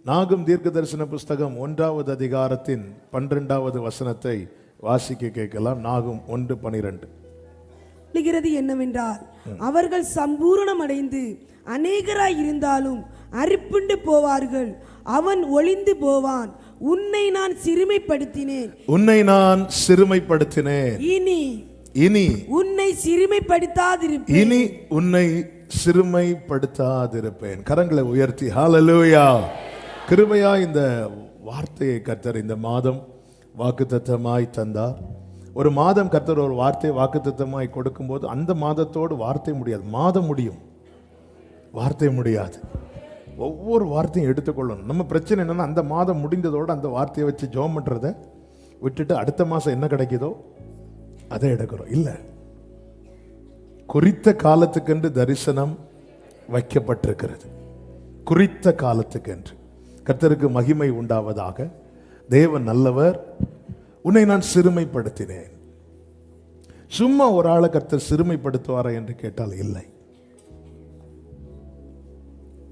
நாகும் தீர்க்க தரிசன புஸ்தகம் 1வது அதிகாரத்தின் 12வது வசனத்தை வாசிக்க கேட்கலாம். நாகும் 1:12 என்னவென்றால், அவர்கள் சம்பூரணம் அடைந்து அநேகராய் இருந்தாலும் அறுப்புண்டு போவார்கள். அவன் ஒளிந்து போவான். உன்னை நான் சிறுமைப்படுத்தினேன். இனி உன்னை சிறுமைப்படுத்தாதிருப்பேன். கரங்களை உயர்த்தி ஹல்லேலூயா. கிருபையா இந்த வார்த்தையை கர்த்தர் இந்த மாதம் வாக்குத்தத்தமாய் தந்தார். ஒரு மாதம் கர்த்தர் ஒரு வார்த்தை வாக்குத்தத்தமாய் கொடுக்கும்போது அந்த மாதத்தோடு வார்த்தை முடியாது, மாதம் முடியும், வார்த்தை முடியாது. ஒவ்வொரு வார்த்தையும் எடுத்துக்கொள்ளணும். நம்ம பிரச்சனை என்னன்னா, அந்த மாதம் முடிந்ததோடு அந்த வார்த்தையை வச்சு ஜெபம் பண்றதை விட்டுட்டு அடுத்த மாதம் என்ன கிடைக்குதோ அதை எடுக்கிறோம். இல்லை, குறித்த காலத்துக்கென்று தரிசனம் வைக்கப்பட்டிருக்கிறது. குறித்த காலத்துக்கென்று. கர்த்தருக்கு மகிமை உண்டாவதாக. தேவன் நல்லவர். உன்னை நான் சிறுமைப்படுத்தினேன். சும்மா ஒரு ஆளை கர்த்தர் சிறுமைப்படுத்துவாரா என்று கேட்டால் இல்லை.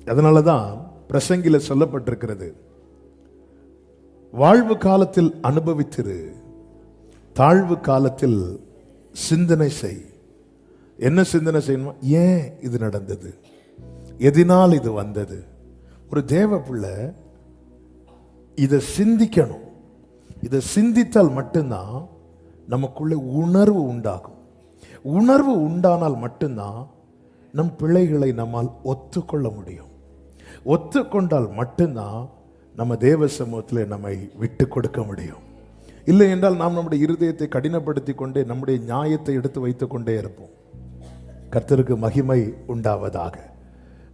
அதனாலதான் பிரசங்கில சொல்லப்பட்டிருக்கிறது, வாழ்வு காலத்தில் அனுபவித்திரு, தாழ்வு காலத்தில் சிந்தனை செய். என்ன சிந்தனை செய்யணும்? ஏன் இது நடந்தது, எதனால் இது வந்தது. ஒரு தேவ பிள்ளை இதை சிந்திக்கணும். இதை சிந்தித்தால் மட்டும்தான் நமக்குள்ளே உணர்வு உண்டாகும். உணர்வு உண்டானால் மட்டும்தான் நம் பிள்ளைகளை நம்மால் ஒத்துக்கொள்ள முடியும். ஒத்துக்கொண்டால் மட்டும்தான் நம்ம தேவ சமூகத்தில் நம்மை விட்டு கொடுக்க முடியும். இல்லை என்றால் நாம் நம்முடைய இருதயத்தை கடினப்படுத்தி கொண்டே நம்முடைய நியாயத்தை எடுத்து வைத்துக் கொண்டே இருப்போம். கர்த்தருக்கு மகிமை உண்டாவதாக.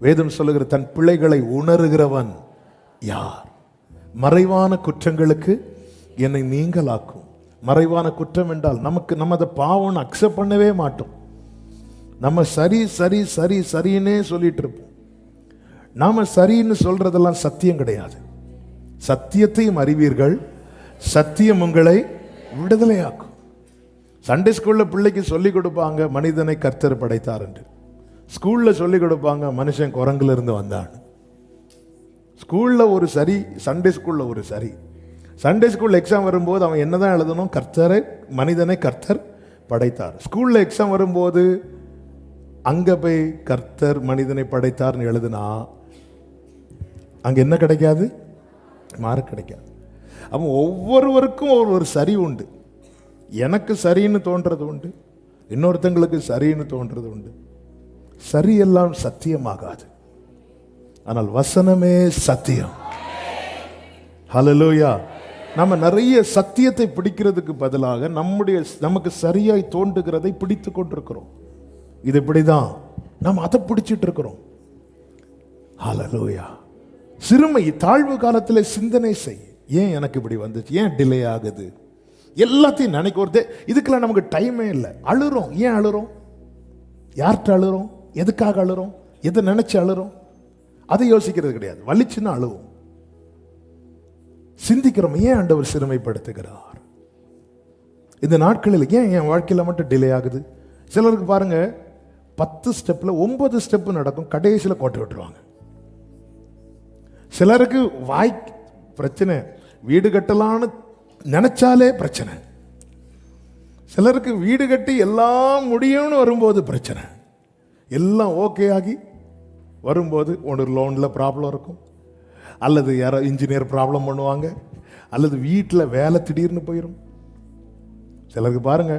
வேதம் சொல்லுகிற, தன் பிள்ளைகளை உணர்கிறவன் யார்? மறைவான குற்றங்களுக்கு என்னை நீங்களாக்கும். மறைவான குற்றம் என்றால் நம்ம அதை பாவம்னு அக்செப்ட் பண்ணவே மாட்டோம். நம்ம சரி சரி சரி சரின்னே சொல்லிட்டு இருப்போம். நாம சரின்னு சொல்றதெல்லாம் சத்தியம் கிடையாது. சத்தியத்தையும் அறிவீர்கள், சத்தியம் உங்களை விடுதலையாக்கும். சண்டே ஸ்கூல்ல பிள்ளைக்கு சொல்லிக் கொடுப்பாங்க, மனிதனை கர்த்தர் படைத்தார் என்று. ஸ்கூல்ல சொல்லிக் கொடுப்பாங்க, மனுஷன் குரங்குல இருந்து வந்தான். ஸ்கூல்ல ஒரு சரி, சண்டே ஸ்கூல்ல ஒரு சரி. சண்டே ஸ்கூல்ல எக்ஸாம் வரும்போது அவன் என்னதான் எழுதணும்? மனிதனை கர்த்தர் படைத்தார். ஸ்கூல்ல எக்ஸாம் வரும்போது அங்க போய் கர்த்தர் மனிதனை படைத்தார்னு எழுதுனா அங்க என்ன கிடைக்காது? மார்க் கிடைக்காது. அவன் ஒவ்வொருவருக்கும் ஒரு சரி உண்டு. எனக்கு சரின்னு தோன்றது உண்டு, இன்னொருத்தங்களுக்கு சரின்னு தோன்றது உண்டு. சரியெல்லாம் சத்தியமாகாது, ஆனால் வசனமே சத்தியம். ஹல்லேலூயா. நம்ம நிறைய சத்தியத்தை பிடிக்கிறதுக்கு பதிலாக நமக்கு சரியாய் தோன்றுகிறதை பிடித்து கொண்டிருக்கிறோம். இது இப்படிதான், நாம் அதை பிடிச்சிட்டு இருக்கிறோம். ஹல்லேலூயா. சிறுமை, தாழ்வு காலத்தில் சிந்தனை செய். ஏன் எனக்கு இப்படி வந்துச்சு, ஏன் டிலே ஆகுது, எல்லாத்தையும் நினைக்கிறது. இதுக்கெல்லாம் நமக்கு டைமே இல்லை. அழுறோம். ஏன் அழுறோம்? யார்கிட்ட அழுறோம்? எதுக்காக அழுறோம்? எதை நினைச்சு அழுறோம்? அதை யோசிக்கிறது கிடையாது. வலிச்சுன்னா அழுவோம். சிந்திக்கிறோம், ஏன் ஆண்டவர் சிறுமைப்படுத்துகிறார் இந்த நாட்களில், ஏன் என் வாழ்க்கையில் மட்டும் டிலே ஆகுது. சிலருக்கு பாருங்க, 10 ஸ்டெப்ல 9 ஸ்டெப் நடக்கும், கடைசியில் கோட்டை விட்டுருவாங்க. சிலருக்கு வாய் பிரச்சனை, வீடு கட்டலான்னு நினைச்சாலே பிரச்சனை. சிலருக்கு வீடு கட்டி எல்லாம் முடியும்னு வரும்போது பிரச்சனை. எல்லாம் ஓகே ஆகி வரும்போது ஒரு லோனில் ப்ராப்ளம் இருக்கும், அல்லது யாரோ இன்ஜினியர் ப்ராப்ளம் பண்ணுவாங்க, அல்லது வீட்டில் வேலை திடீர்னு போயிடும். சிலருக்கு பாருங்க,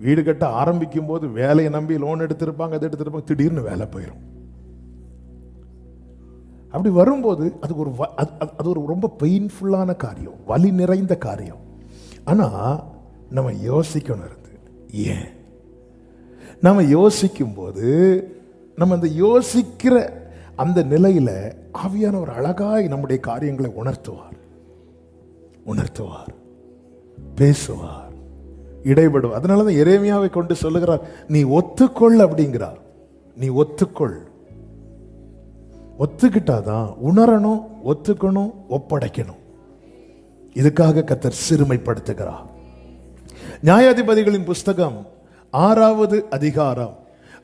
வீடு கட்ட ஆரம்பிக்கும் போது வேலையை நம்பி லோன் எடுத்திருப்பாங்க, அதை எடுத்திருப்பாங்க, திடீர்னு வேலை போயிடும். அப்படி வரும்போது அது ஒரு ரொம்ப பெயின்ஃபுல்லான காரியம், வலி நிறைந்த காரியம். ஆனால் நம்ம யோசிக்கணும் இருந்து. ஏன் நம்ம யோசிக்கும் போது, நம்ம அந்த யோசிக்கிற அந்த நிலையில ஆவியானவர் அழகாய் நம்முடைய காரியங்களை உணர்த்துவார், பேசுவார், இடைபடுவார். அதனாலதான் எரேமியாவை கொண்டு சொல்லுகிறார், நீ ஒத்துக்கொள் அப்படிங்கிறார். நீ ஒத்துக்கிட்டாதான் உணரணும், ஒத்துக்கணும், ஒப்படைக்கணும். இதுக்காக கர்த்தர் சிறுமைப்படுத்துகிறார். நியாயாதிபதிகளின் புஸ்தகம் 6வது அதிகாரம்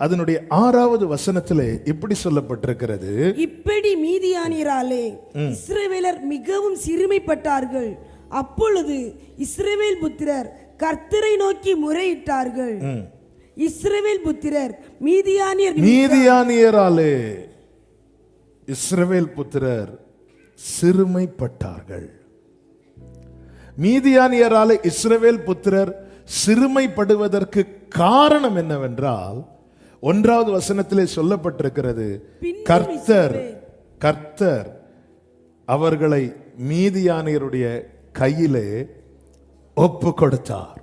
அதனுடைய 6வது வசனத்திலே இப்படி சொல்லப்பட்டிருக்கிறது, இப்படி மீதியானியராலே இஸ்ரவேலர் மிகவும் சிறுமைப்பட்டார்கள். அப்பொழுது இஸ்ரவேல் புத்திரர் கர்த்தரை நோக்கி முறையிட்டார்கள். இஸ்ரவேல் புத்திரர் மீதியானியராலே இஸ்ரவேல் புத்திரர் சிறுமைப்பட்டார்கள். மீதியானியராலே இஸ்ரவேல் புத்திரர் சிறுமைப்படுவதற்கு காரணம் என்னவென்றால், 1வது வசனத்திலே சொல்லப்பட்டிருக்கிறது, கர்த்தர் அவர்களை மீதியானியருடைய கையிலே ஒப்பு கொடுத்தார்.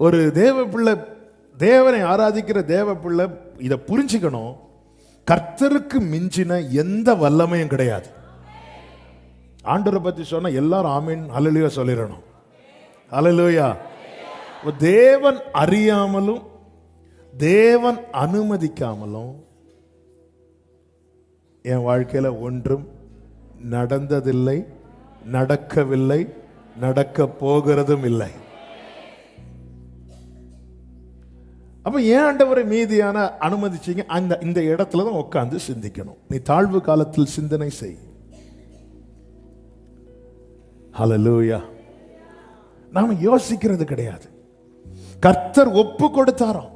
ஒரு தேவ பிள்ளை, தேவனை ஆராதிக்கிற தேவ பிள்ளை இதை புரிஞ்சுக்கணும். கர்த்தருக்கு மிஞ்சின எந்த வல்லமையும் கிடையாது. ஆண்டவரை பத்தி சொன்னா எல்லாரும் ஆமீன் ஹல்லேலூயா சொல்லிடணும். ஹல்லேலூயா. தேவன் அறியாமலும் தேவன் அனுமதிக்காமலும் என் வாழ்க்கையில ஒன்றும் நடந்ததில்லை, நடக்கவில்லை, நடக்க போகிறதும் இல்லை. அப்ப ஏன் ஆண்டவரை மீதியான அனுமதிச்சீங்க? இந்த இடத்துல தான் உட்கார்ந்து சிந்திக்கணும். நீ தாழ்வு காலத்தில் சிந்தனை செய். ஹல்லேலூயா. நாம யோசிக்கிறது கிடையாது. கர்த்தர் ஒப்பு கொடுத்தாராம்.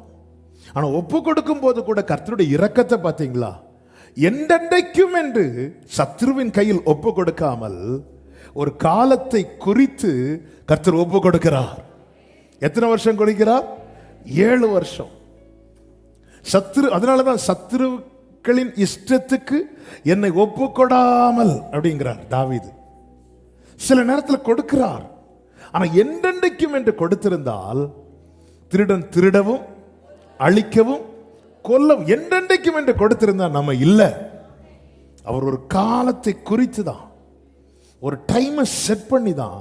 ஆனா ஒப்பு கொடுக்கும் போது கூட கர்த்தருடைய இரக்கத்தை பார்த்தீங்களா? என்றென்றைக்கும் என்று சத்ருவின் கையில் ஒப்பு கொடுக்காமல் ஒரு காலத்தை குறித்து கர்த்தர் ஒப்பு கொடுக்கிறார். எத்தனை வருஷம் கொடுக்கிறார்? 7 வருஷம். அதனாலதான் சத்ருக்களின் இஷ்டத்துக்கு என்னை ஒப்பு கொடாமல் அப்படிங்கிறார் தாவீது. சில நேரத்தில் கொடுக்கிறார். ஆனா என்றென்றைக்கும் என்று கொடுத்திருந்தால் திருடன் திருடவும் அழிக்கவும் கொல்லவும் என்றென்றைக்கும் என்று கொடுத்திருந்தால் நம்ம இல்லை. அவர் ஒரு காலத்தை குறித்து தான், ஒரு டைமை செட் பண்ணி தான்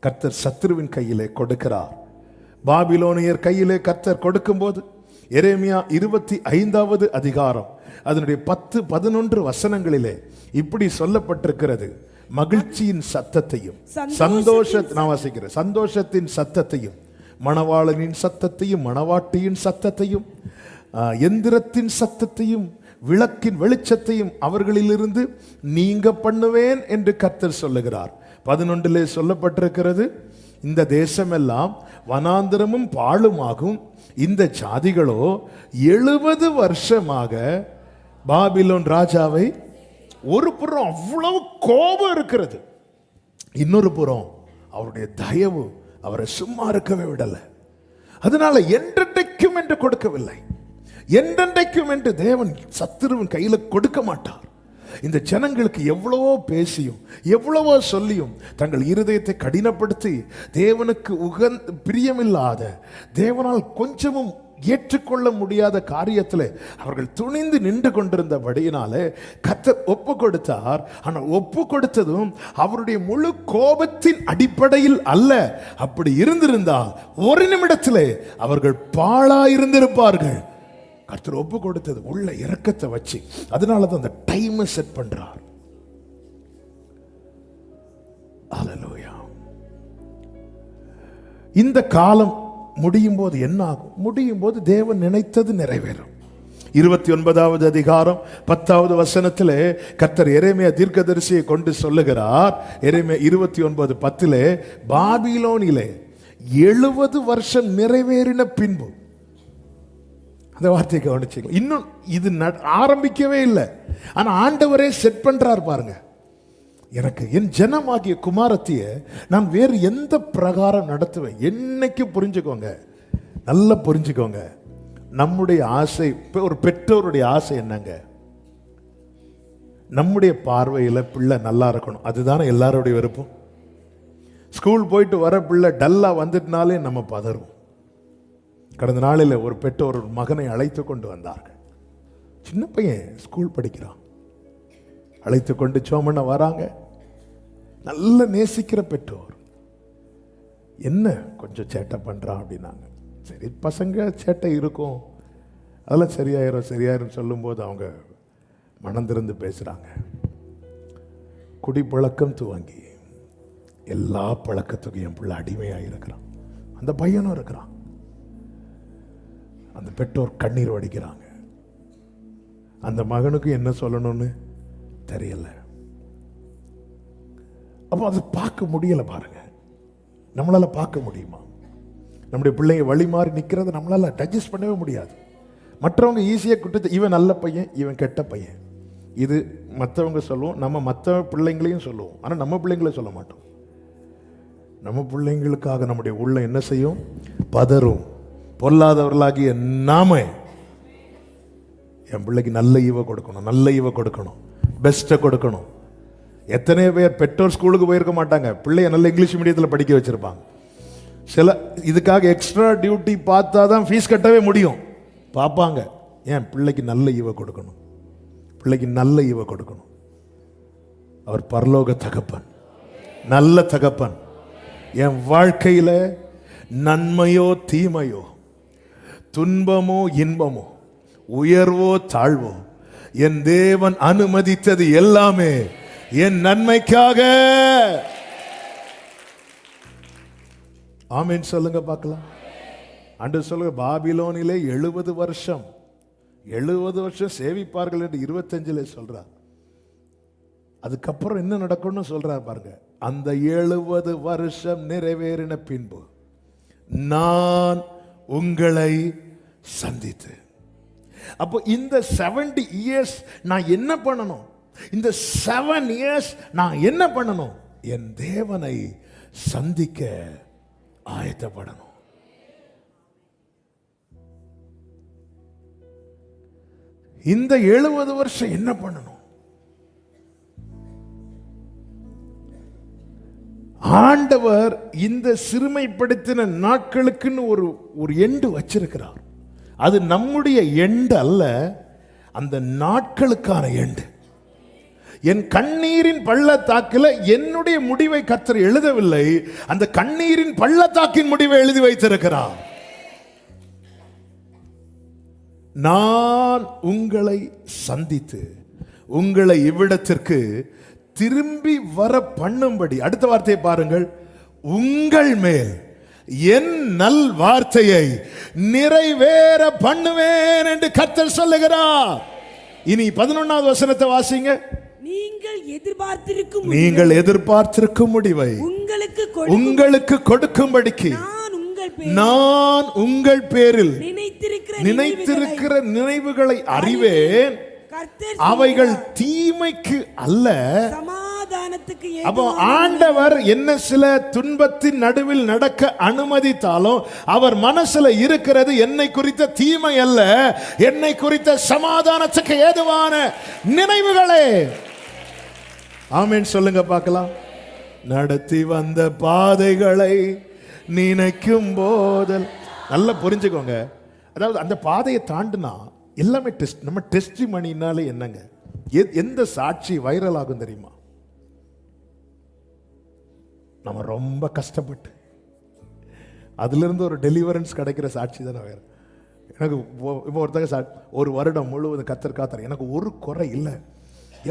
கர்த்தர் சத்ருவின் கையிலே கொடுக்கிறார். பாபிலோனியர் கையிலே கர்த்தர் கொடுக்கும் போது எரேமியா 25வது அதிகாரம் அதனுடைய 10-11 வசனங்களிலே இப்படி சொல்லப்பட்டிருக்கிறது. மகிழ்ச்சியின் சத்தத்தையும் சந்தோஷத்தின் சத்தத்தையும், மணவாளனின் சத்தத்தையும், மணவாட்டியின் சத்தத்தையும், எந்திரத்தின் சத்தத்தையும், விளக்கின் வெளிச்சத்தையும் அவர்களிலிருந்து நீங்க பண்ணுவேன் என்று கர்த்தர் சொல்லுகிறார். 11 சொல்லப்பட்டிருக்கிறது, இந்த தேசமெல்லாம் வனாந்தரமும் பாழுமாகும், இந்த ஜாதிகளோ 70 வருஷமாக பாபிலோன் ராஜாவை, ஒரு புறம் அவ்வளவு கோபம் இருக்கிறது, இன்னொரு புறம் அவருடைய தயவு அவரை சும்மா இருக்கவே விடல. அதனால என்றென்றைக்கும் என்று கொடுக்கவில்லை. என்றென்றைக்கும் என்று தேவன் சத்துருவின் கையில கொடுக்க மாட்டார். இந்த ஜனங்களுக்கு எவ்வளவோ பேசியும் எவ்வளவோ சொல்லியும் தங்கள் இருதயத்தை கடினப்படுத்தி தேவனுக்கு பிரியமில்லாத, தேவனால் கொஞ்சமும் ஏற்றுக்கொள்ள முடியாத காரியத்தில் அவர்கள் துணிந்து நின்று கொண்டிருந்தபடியினாலே கர்த்தர் ஒப்பு கொடுத்தார். ஆனால் ஒப்பு கொடுத்ததும் அவருடைய முழு கோபத்தின் அடிப்படையில் அல்ல. அப்படி இருந்திருந்தால் ஒரு நிமிடத்திலே அவர்கள் பாழாயிருந்திருப்பார்கள். கர்த்தர் ஒப்பு கொடுத்தது உள்ள இரக்கத்தை வச்சு, அதனால தான் அந்த டைமை செட் பண்றார். ஹல்லேலூயா. இந்த காலம் முடியும் போது என்ன ஆகும்? முடியும் போது தேவன் நினைத்தது நிறைவேறும். 29வது அதிகாரம் 10வது வசனத்திலே கர்த்தர் எரேமியா தீர்க்கதரிசியை கொண்டு சொல்லுகிறார். எரேமியா 29:10 பாபிலோனிலே 70 வருஷம் நிறைவேறின பின்பு, அந்த வார்த்தையை கவனிச்சீங்க. இன்னும் இது ஆரம்பிக்கவே இல்லை. ஆனா ஆண்டவரே செட் பண்றார் பாருங்க. எனக்கு என் ஜனமாகிய குமாரத்திய நான் வேறு எந்த பிரகாரம் நடத்துவேன்? என்னைக்கு புரிஞ்சுக்கோங்க, நல்லா புரிஞ்சுக்கோங்க. நம்முடைய ஆசை, ஒரு பெற்றோருடைய ஆசை என்னங்க? நம்முடைய பார்வையில் பிள்ளை நல்லா இருக்கணும். அதுதானே எல்லாருடைய விருப்பம். ஸ்கூல் போயிட்டு வர பிள்ளை டல்லா வந்துட்டுனாலே நம்ம பதறும். கடந்த நாளில் ஒரு பெற்றோர் ஒரு மகனை அழைத்து கொண்டு வந்தார்கள். சின்ன பையன் ஸ்கூல் படிக்கிறான். அழைத்து கொண்டு சோமண்ண வராங்க. நல்ல நேசிக்கிற பெற்றோர். என்ன கொஞ்சம் சேட்டை பண்றான் அப்படின்னாங்க. சரி, பசங்க சேட்டை இருக்கும், அதெல்லாம் சரியாயிரும் சொல்லும்போது அவங்க மனம் திறந்து பேசுறாங்க. குடிப்பழக்கம் துவங்கி எல்லா பழக்கத்துக்கும் என் பிள்ளை அடிமையாக இருக்கிறான். அந்த பையனும் இருக்கிறான். அந்த பெற்றோர் கண்ணீர் வடிக்கிறாங்க. அந்த மகனுக்கு என்ன சொல்லணும்னு தெரியல. அப்போ அது பார்க்க முடியல. பாருங்க, நம்மளால பார்க்க முடியுமா? நம்முடைய பிள்ளைங்க வழி மாறி நிற்கிறத நம்மளால டைஜஸ்ட் பண்ணவே முடியாது. மற்றவங்க ஈஸியாக குற்றத்தை, இவன் நல்ல பையன், இவன் கெட்ட பையன், இது மற்றவங்க சொல்லுவோம், நம்ம மற்ற பிள்ளைங்களையும் சொல்லுவோம். ஆனால் நம்ம பிள்ளைங்கள சொல்ல மாட்டோம். நம்ம பிள்ளைங்களுக்காக நம்முடைய உள்ள என்ன செய்யும்? பதறும். பொல்லாதவர்களாகிய நாம என் பிள்ளைக்கு நல்ல ஈவை கொடுக்கணும், நல்ல ஈவை கொடுக்கணும், பெஸ்ட்டை கொடுக்கணும். எத்தனை பேர் பெற்றோர் ஸ்கூலுக்கு போயிருக்க மாட்டாங்க, பிள்ளைய நல்ல இங்கிலீஷ் மீடியத்தில் படிக்க வச்சிருப்பாங்க. சில இதுக்காக எக்ஸ்ட்ரா டியூட்டி பார்த்தா தான் ஃபீஸ் கட்டவே முடியும். பார்ப்பாங்க, ஏன் பிள்ளைக்கு நல்ல ஈவை கொடுக்கணும், பிள்ளைக்கு நல்ல ஈவை கொடுக்கணும். அவர் பரலோக தகப்பன், நல்ல தகப்பன். என் வாழ்க்கையில நன்மையோ தீமையோ, துன்பமோ இன்பமோ, உயர்வோ தாழ்வோ, என் தேவன் அனுமதித்தது எல்லாமே என் நன்மைக்காக. ஆமென் சொல்லுங்க பார்க்கலாம். ஆண்டவர் சொல்லுங்க, பாபிலோனிலே 70 வருஷம் சேவிப்பார்கள் என்று 25 சொல்றார். அதுக்கப்புறம் என்ன நடக்கும்னு சொல்றார் பாருங்க. அந்த 70 வருஷம் நிறைவேறின பின்பு நான் உங்களை சந்தித்து. அப்போ இந்த 70 இயர்ஸ் நான் என்ன பண்ணணும்? இந்த 7 இயர்ஸ் நான் என்ன பண்ணணும்? என் தேவனை சந்திக்க ஆயத்தப்படணும். இந்த 70 வருஷம் என்ன பண்ணணும்? ஆண்டவர் இந்த சிறுமைப்படுத்தின நாட்களுக்குன்னு ஒரு எண்டு வச்சிருக்கிறார். அது நம்முடைய எண்டு அல்ல, அந்த நாட்களுக்கான எண்டு. என் கண்ணீரின் பள்ளத்தாக்கில் என்னுடைய முடிவை கர்த்தர் எழுதவில்லை, அந்த கண்ணீரின் பள்ளத்தாக்கின் முடிவை எழுதி வைத்திருக்கிறார். நான் உங்களை சந்தித்து உங்களை இவ்விடத்திற்கு திரும்பி வர பண்ணும்படி, அடுத்த வார்த்தையை பாருங்கள், உங்கள் மேல் என் நல் வார்த்தையை நிறைவேற பண்ணுவேன் என்று கர்த்தர் சொல்லுகிறார். இனி 11வது வசனத்தை வாசிங்க. நீங்கள் எதிர்பார்த்திருக்கும் முடிவை உங்களுக்கு கொடுக்கும்படிக்கு நான் உங்கள் பேரில் நினைத்திருக்கிற நினைவுகளை அறிவேன், அவைகள் தீமைக்கு அல்ல சமாதானத்துக்கு. அப்போ ஆண்டவர் என்ன சில துன்பத்தின் நடுவில் நடக்க அனுமதித்தாலும் அவர் மனசுல இருக்கிறது என்னை குறித்த தீமை அல்ல, என்னை குறித்த சமாதானத்துக்கு ஏதுவான நினைவுகளே. ஆமென் சொல்லுங்க பார்க்கலாம். நடத்தி வந்த பாதைகளை நினைக்கும் போதல், நல்லா புரிஞ்சுக்கோங்க. அதாவது அந்த பாதையை தாண்டினா எல்லாமே டெஸ்ட். நம்ம டெஸ்டி மணினாலே என்னங்க, எந்த சாட்சி வைரல் ஆகும் தெரியுமா? நம்ம ரொம்ப கஷ்டப்பட்டு அதிலிருந்து ஒரு டெலிவரன்ஸ் கிடைக்கிற சாட்சி தானே வேற. எனக்கு இப்போ ஒருத்தங்க ஒரு வருடம் முழுவதும் கத்தர் காத்தார், எனக்கு ஒரு குறை இல்லை,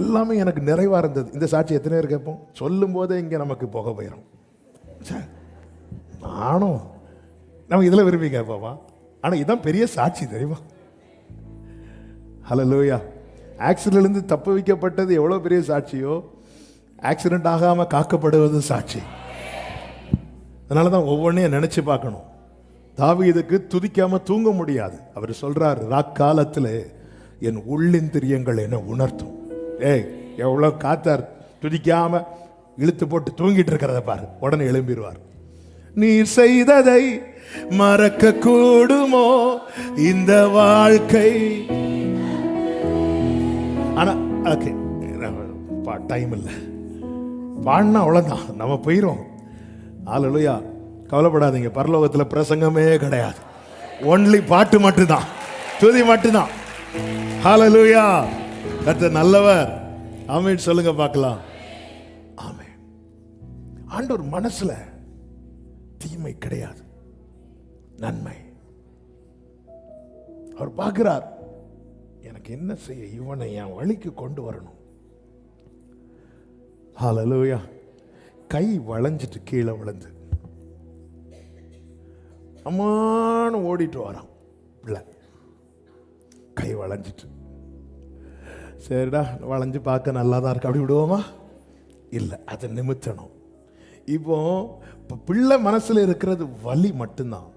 எல்லாமே எனக்கு நிறைவா இருந்தது. இந்த சாட்சி எத்தனை பேர் கேட்போம்? சொல்லும் போதே இங்கே நமக்கு போக போயிடும். நானும் நம்ம இதில் விரும்பி கேட்போமா? ஆனால் இதுதான் பெரிய சாட்சி தெரியுமா? ஹல்லேலூயா. ஆக்சிடென்ட்லேருந்து தப்பு வைக்கப்பட்டது எவ்வளோ பெரிய சாட்சியோ, ஆக்சிடென்ட் ஆகாமல் காக்கப்படுவது சாட்சி. அதனால தான் ஒவ்வொன்றையும் நினச்சி பார்க்கணும். தாவீதுக்கு துதிக்காமல் தூங்க முடியாது. அவர் சொல்கிறார், ராக்காலத்தில் என் உள்ளிந்திரியங்கள் என்ன உணர்த்தும். ஏய், எவ்வளோ காத்தார், துதிக்காமல் இழுத்து போட்டு தூங்கிட்டு இருக்கிறத பாரு, உடனே எழும்பிடுவார். நீ செய்ததை மறக்க கூடுமோ இந்த வாழ்க்கை? ஆனா ஓகே, டைம் இல்லை, பாடினா அவ்வளோதான், நம்ம போயிடும். ஹல்லேலூயா. கவலைப்படாதீங்க, பரலோகத்தில் பிரசங்கமே கிடையாது, ஒன்லி பாட்டு மட்டும்தான், துதி மட்டும்தான். ஹல்லேலூயா. கர்த்தர் நல்லவர். ஆமென் சொல்லுங்க பார்க்கலாம். ஆமென். ஆண்டவர் மனசுல தீமை கிடையாது, நன்மை. அவர் பார்க்கிறார், எனக்கு என்ன செய்ய, இவனை என் வழிக்கு கொண்டு வரணும். ஹல்லேலூயா. கை வளைஞ்சிட்டு கீழே விழுந்து அம்மானு ஓடிட்டு வரான். பிள்ளை கை வளைஞ்சிட்டு, சரிடா வளைஞ்சு பார்க்க நல்லா தான் இருக்கு, அப்படி விடுவோமா? இல்லை, அதை நிமித்தணும். இப்போ பிள்ளை மனசுல இருக்கிறது வலி மட்டும்தான்.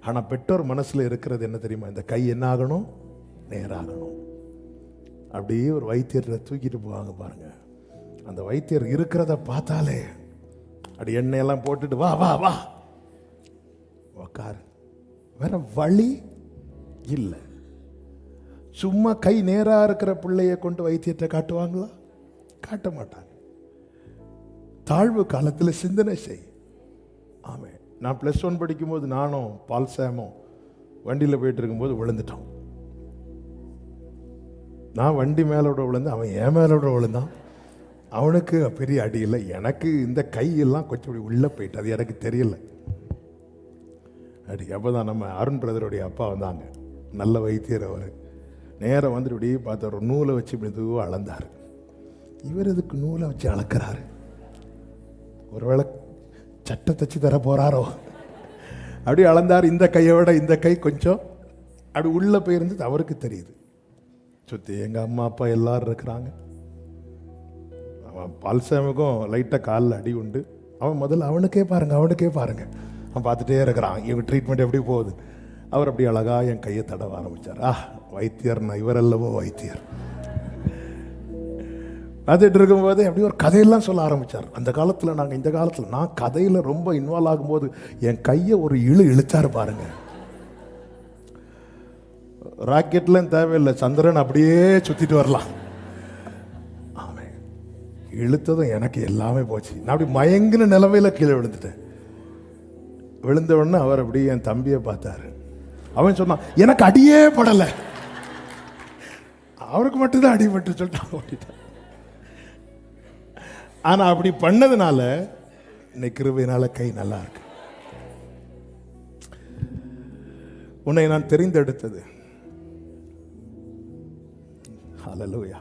ஆனா பெற்றோர் மனசுல இருக்கிறது என்ன தெரியுமா? இந்த கை என்ன ஆகணும்? நேராகணும். அப்படியே ஒரு வைத்தியரை தூக்கிட்டு போவாங்க பாருங்க. அந்த வைத்தியர் இருக்கிறத பார்த்தாலே அப்படி எண்ணெயெல்லாம் போட்டுட்டு வா வா வா உக்காரு, வேற வழி இல்லை. சும்மா கை நேரா இருக்கிற பிள்ளைய கொண்டு வைத்தியத்தை காட்டுவாங்களா? காட்ட மாட்டாங்க. தாழ்வு காலத்தில் சிந்தனை செய். ஆமே, நான் +1 படிக்கும்போது நானும் பால் சாமும் வண்டியில் போயிட்டு இருக்கும்போது விழுந்துட்டோம். நான் வண்டி மேலோட விழுந்து, அவன் என் மேலோட விழுந்தான். அவனுக்கு பெரிய அடி இல்லை, எனக்கு இந்த கையெல்லாம் கொஞ்சம் இப்படி உள்ளே போயிட்டு, அது எனக்கு தெரியல அடி. அப்போ தான் நம்ம அருண் பிரதருடைய அப்பா வந்தாங்க, நல்ல வைத்தியர். அவர் நேரம் வந்துட்டு இப்படி பார்த்து ஒரு நூலை வச்சு இப்படி இதுவாக அளந்தார். இவர் இதுக்கு நூலை வச்சு அளக்கிறாரு, ஒருவேளை சட்டை தச்சு தர போறாரோ? அப்படி அளந்தார். இந்த கையோட இந்த கை கொஞ்சம் அப்படி உள்ள போயிருந்தது அவருக்கு தெரியுது. சுற்றி எங்கள் அம்மா அப்பா எல்லாரும் இருக்கிறாங்க. அவன் பால்சாமுக்கும் லைட்டாக காலில் அடி உண்டு. அவன் முதல்ல அவனுக்கே பாருங்க அவன் பார்த்துட்டே இருக்கிறான், இவங்க ட்ரீட்மெண்ட் எப்படி போகுது. அவர் அப்படி அழகா என் கையை தடவ ஆரம்பித்தார். வைத்தியர், நான் இவரல்லவோ வைத்தியர். பார்த்துட்டு இருக்கும்போது அப்படி ஒரு கதையெல்லாம் சொல்ல ஆரம்பித்தார். அந்த காலத்தில் நாங்கள், இந்த காலத்தில் நான் கதையில் ரொம்ப இன்வால்வ் ஆகும்போது என் கையை ஒரு இழுத்தார் பாருங்க. ராக்கெட்லாம் தேவையில்லை, சந்திரன் அப்படியே சுற்றிட்டு வரலாம். ஆமாம், இழுத்ததும் எனக்கு எல்லாமே போச்சு. நான் அப்படி மயங்கின நிலைமையில் கீழே விழுந்துட்டேன். விழுந்த உடனே அவர் அப்படி என் தம்பியை பார்த்தாரு. அவன் சொன்னான், எனக்கு அடியே படலை, அவருக்கு மட்டும்தான் அடிபட்டு சொல்லிட்டு ஓட்டிட்டான். ஆனா அப்படி பண்ணதுனால இன்னைக்கு கிருபையினால கை நல்லா இருக்கு. உன்னை நான் தெரிந்தெடுத்தது, ஹல்லேலூயா,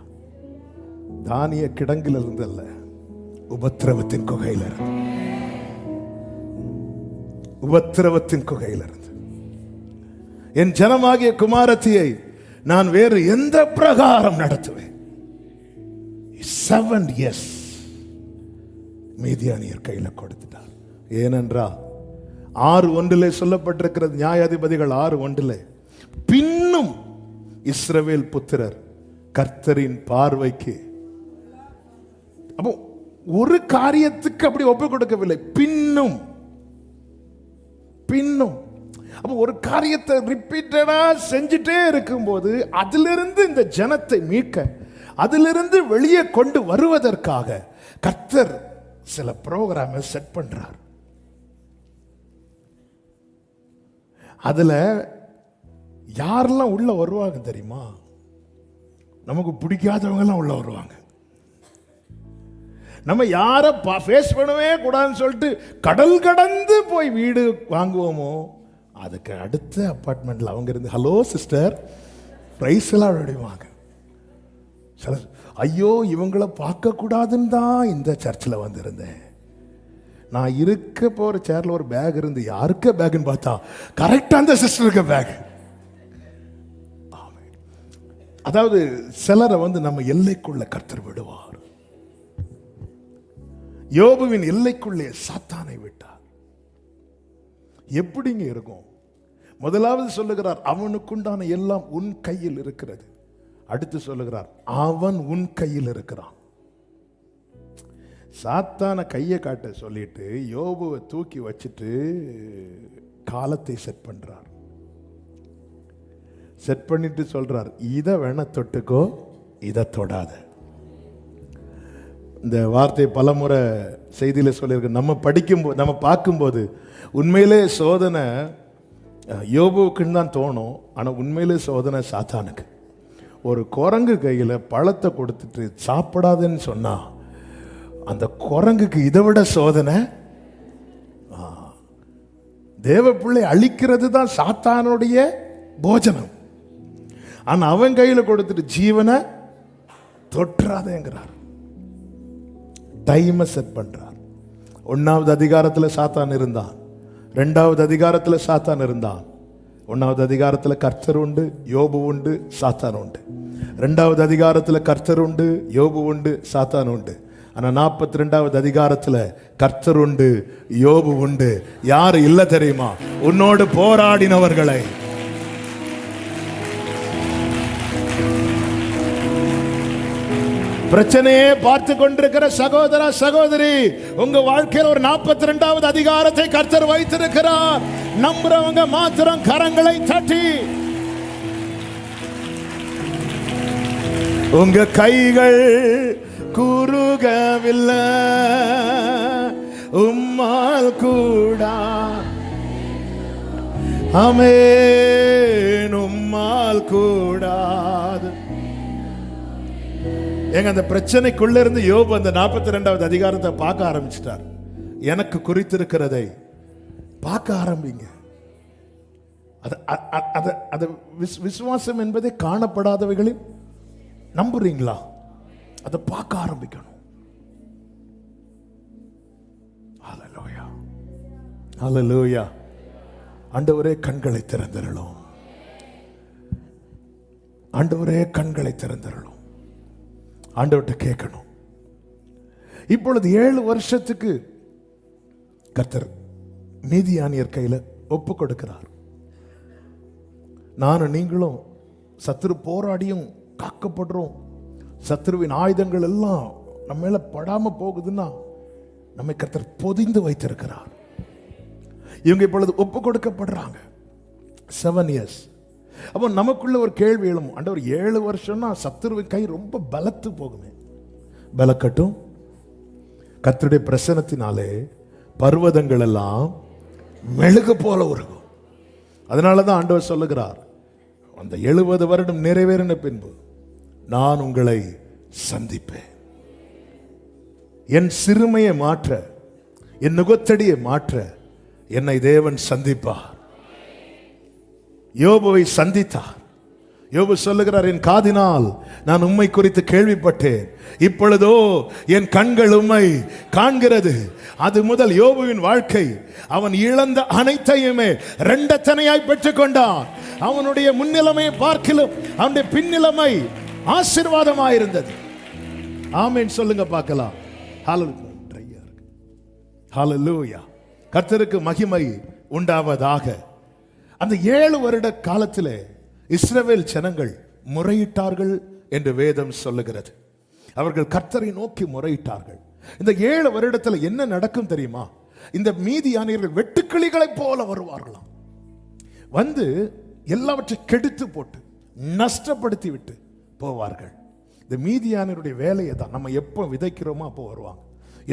தானிய கிடங்கில் இருந்து அல்ல, உபத்திரவத்தின் குகையில இருந்து. உபத்திரவத்தின் குகையில இருந்து என் ஜனமாகிய குமாரத்தியை நான் வேறு எந்த பிரகாரம் நடத்துவேன்? 7 years மீதியானியர் கையில கொடுத்துட்டார். ஏனென்றால் 6:1 சொல்லப்பட்டிருக்கிறது, நியாயாதிபதிகள் 6:1, பின்னும் இஸ்ரவேல் புத்திரர் கர்த்தரின் பார்வைக்கு. அப்போ ஒரு காரியத்துக்கு அப்படி ஒப்பு கொடுக்கவில்லை, பின்னும். அப்போ ஒரு காரியத்தை ரிப்பீட்டடா செஞ்சுட்டே இருக்கும்போது அதிலிருந்து இந்த ஜனத்தை மீட்க, அதிலிருந்து வெளியே கொண்டு வருவதற்காக கர்த்தர் சில ப்ரோக்ராமை செட் பண்றார். அதுல யாரெல்லாம் உள்ள வருவாங்க தெரியுமா? நமக்கு பிடிக்காதவங்க எல்லாம் உள்ள வருவாங்க. நம்ம யாரை ஃபேஸ் பண்ணவே கூடாதுன்னு சொல்லிட்டு கடல் கடந்து போய் வீடு வாங்குவோமோ, அதுக்கு அடுத்த அப்பார்ட்மெண்ட்ல அவங்க இருந்து, ஹலோ சிஸ்டர், பிரைஸ் எல்லாம் விடுவாங்க. ஐயோ, இவங்களை பார்க்க கூடாதுன்னு தான் இந்த சர்ச்சில் வந்திருந்தேன். நான் இருக்க போற சேர்ல ஒரு பேக் இருந்து, யாருக்க பேக்னு பார்த்தா கரெக்டா அந்த சிஸ்டருக்கு பேக். அதாவது சிலரை நம்ம எல்லைக்குள்ள கர்த்தர் விடுவார். யோபுவின் எல்லைக்குள்ளே சாத்தானை விட்டார். எப்படிங்க இருக்கும்? முதலாவது சொல்லுகிறார், அவனுக்குண்டான எல்லாம் உன் கையில் இருக்கிறது. அடுத்து சொல்லுகிறார், அவன் உன் கையில் இருக்கிறான். சாத்தான கையை காட்ட சொல்லிட்டு யோபுவை தூக்கி வச்சுட்டு காலத்தை செட் பண்றார். செட் பண்ணிட்டு சொல்றார், இதை வேணா தொட்டுக்கோ, இதை தொடாத. இந்த வார்த்தை பலமுறை செய்தியில சொல்லியிருக்கு. நம்ம படிக்கும்போது, நம்ம பார்க்கும்போது உண்மையிலே சோதனை யோபுவுக்குன்னு தான் தோணும். ஆனா உண்மையிலே சோதனை சாத்தானுக்கு. ஒரு குரங்கு கையில பழத்தை கொடுத்துட்டு சாப்பிடாதுன்னு சொன்னா அந்த குரங்குக்கு இதை விட சோதனை. தேவ பிள்ளை அழிக்கிறது தான் சாத்தானுடைய போஜனம். ஆனா அவன் கையில கொடுத்துட்டு ஜீவனை தொற்றாதேங்கிறார். டைமை செட் பண்றார். 1வது அதிகாரத்தில் சாத்தான் இருந்தான், 2வது அதிகாரத்தில் சாத்தான் இருந்தான், 1வது அதிகாரத்துல கர்த்தர் உண்டு, யோபு உண்டு, சாத்தான் உண்டு. 2வது அதிகாரத்துல கர்த்தர் உண்டு, யோபு உண்டு, சாத்தான் உண்டு. ஆனா 42வது அதிகாரத்துல கர்த்தர் உண்டு, யோபு உண்டு. யாரு இல்ல தெரியுமா? உன்னோடு போராடினவர்களை. பிரச்சனையே பார்த்து கொண்டிருக்கிற சகோதர சகோதரி, உங்க வாழ்க்கையில் ஒரு 42வது அதிகாரத்தை கர்த்தர் வைத்திருக்கிறார். நம்புறவங்க மாத்திரம் கரங்களை தட்டி, உங்க கைகள் குறுகவில்லை, உம்மால் கூடா, ஆமென், உம்மால் கூடாது. எங்க அந்த பிரச்சனைக்குள்ள இருந்து யோபு அந்த 42வது அதிகாரத்தை பார்க்க ஆரம்பிச்சிட்டார். எனக்கு குறித்திருக்கிறதை பார்க்க ஆரம்பிங்க. விசுவாசம் என்பதே காணப்படாதவைகளில் நம்புறீங்களா? அதை பார்க்க ஆரம்பிக்கணும். ஹல்லேலூயா, ஹல்லேலூயா. ஆண்டவரே கண்களை திறந்தருளும், ஆண்டவரே கண்களை திறந்தருளும். ஆண்டவர்கிட்ட கேட்கணும். இப்பொழுது 7 வருஷத்துக்கு கர்த்தர் மீதியானியர் கையில ஒப்பு கொடுக்கிறார். நானும் நீங்களும் சத்துரு போராடியும் காக்கப்படுறோம். சத்துருவின் ஆயுதங்கள் எல்லாம் நம்ம மேல படாம போகுதுன்னா நம்மை கர்த்தர் பொதிந்து வைத்திருக்கிறார். இவங்க இப்பொழுது ஒப்பு கொடுக்கப்படுறாங்க. 7 years. அப்போ நமக்குள்ள ஒரு கேள்வி எழும், ஆண்டவர் 7 வருஷம்னா சத்துருவின் கை ரொம்ப பலத்து போகுமே. பலக்கட்டும். கர்த்தருடைய பிரசன்னத்தினாலே பர்வதங்கள் எல்லாம் மெழுகு போல உருகும். அதனாலதான் ஆண்டவர் சொல்லுகிறார், அந்த 70 வருடம் நிறைவேறின பின்பு நான் உங்களை சந்திப்பேன். என் சிறுமையை மாற்ற, என் நுகத்தடியை மாற்ற என்னை தேவன் சந்திப்பார். யோபுவை சந்தித்தார். யோபு சொல்லுகிறார், என் காதினால் நான் உம்மை குறித்து கேள்விப்பட்டேன், இப்பொழுதோ என் கண்கள் உம்மை காண்கிறது. அது முதல் யோபுவின் வாழ்க்கை, அவன் இழந்த அனைத்தையுமே இரண்டத்தனையாய் பெற்றுக் கொண்டான். அவனுடைய முன்னிலைமையை பார்க்கிலும் அவனுடைய பின்னிலைமை ஆசீர்வாதமாயிருந்தது. ஆமென் சொல்லுங்க பார்க்கலாம். ஹல்லேலூயா. கர்த்தருக்கு மகிமை உண்டாவதாக. அந்த 7 வருட காலத்திலே இஸ்ரவேல் ஜனங்கள் முறையிட்டார்கள் என்று வேதம் சொல்லுகிறது. அவர்கள் கர்த்தரை நோக்கி முறையிட்டார்கள். இந்த 7 வருடத்தில் என்ன நடக்கும் தெரியுமா? இந்த மீதியானியர்கள் வெட்டுக்கிளிகளைப் போல வருவார்களாம். வந்து எல்லாவற்றையும் கெடுத்து போட்டு நஷ்டப்படுத்தி விட்டு போவார்கள். இந்த மீதியானியருடைய வேலையை தான் நம்ம எப்போ விதைக்கிறோமோ அப்போ வருவாங்க.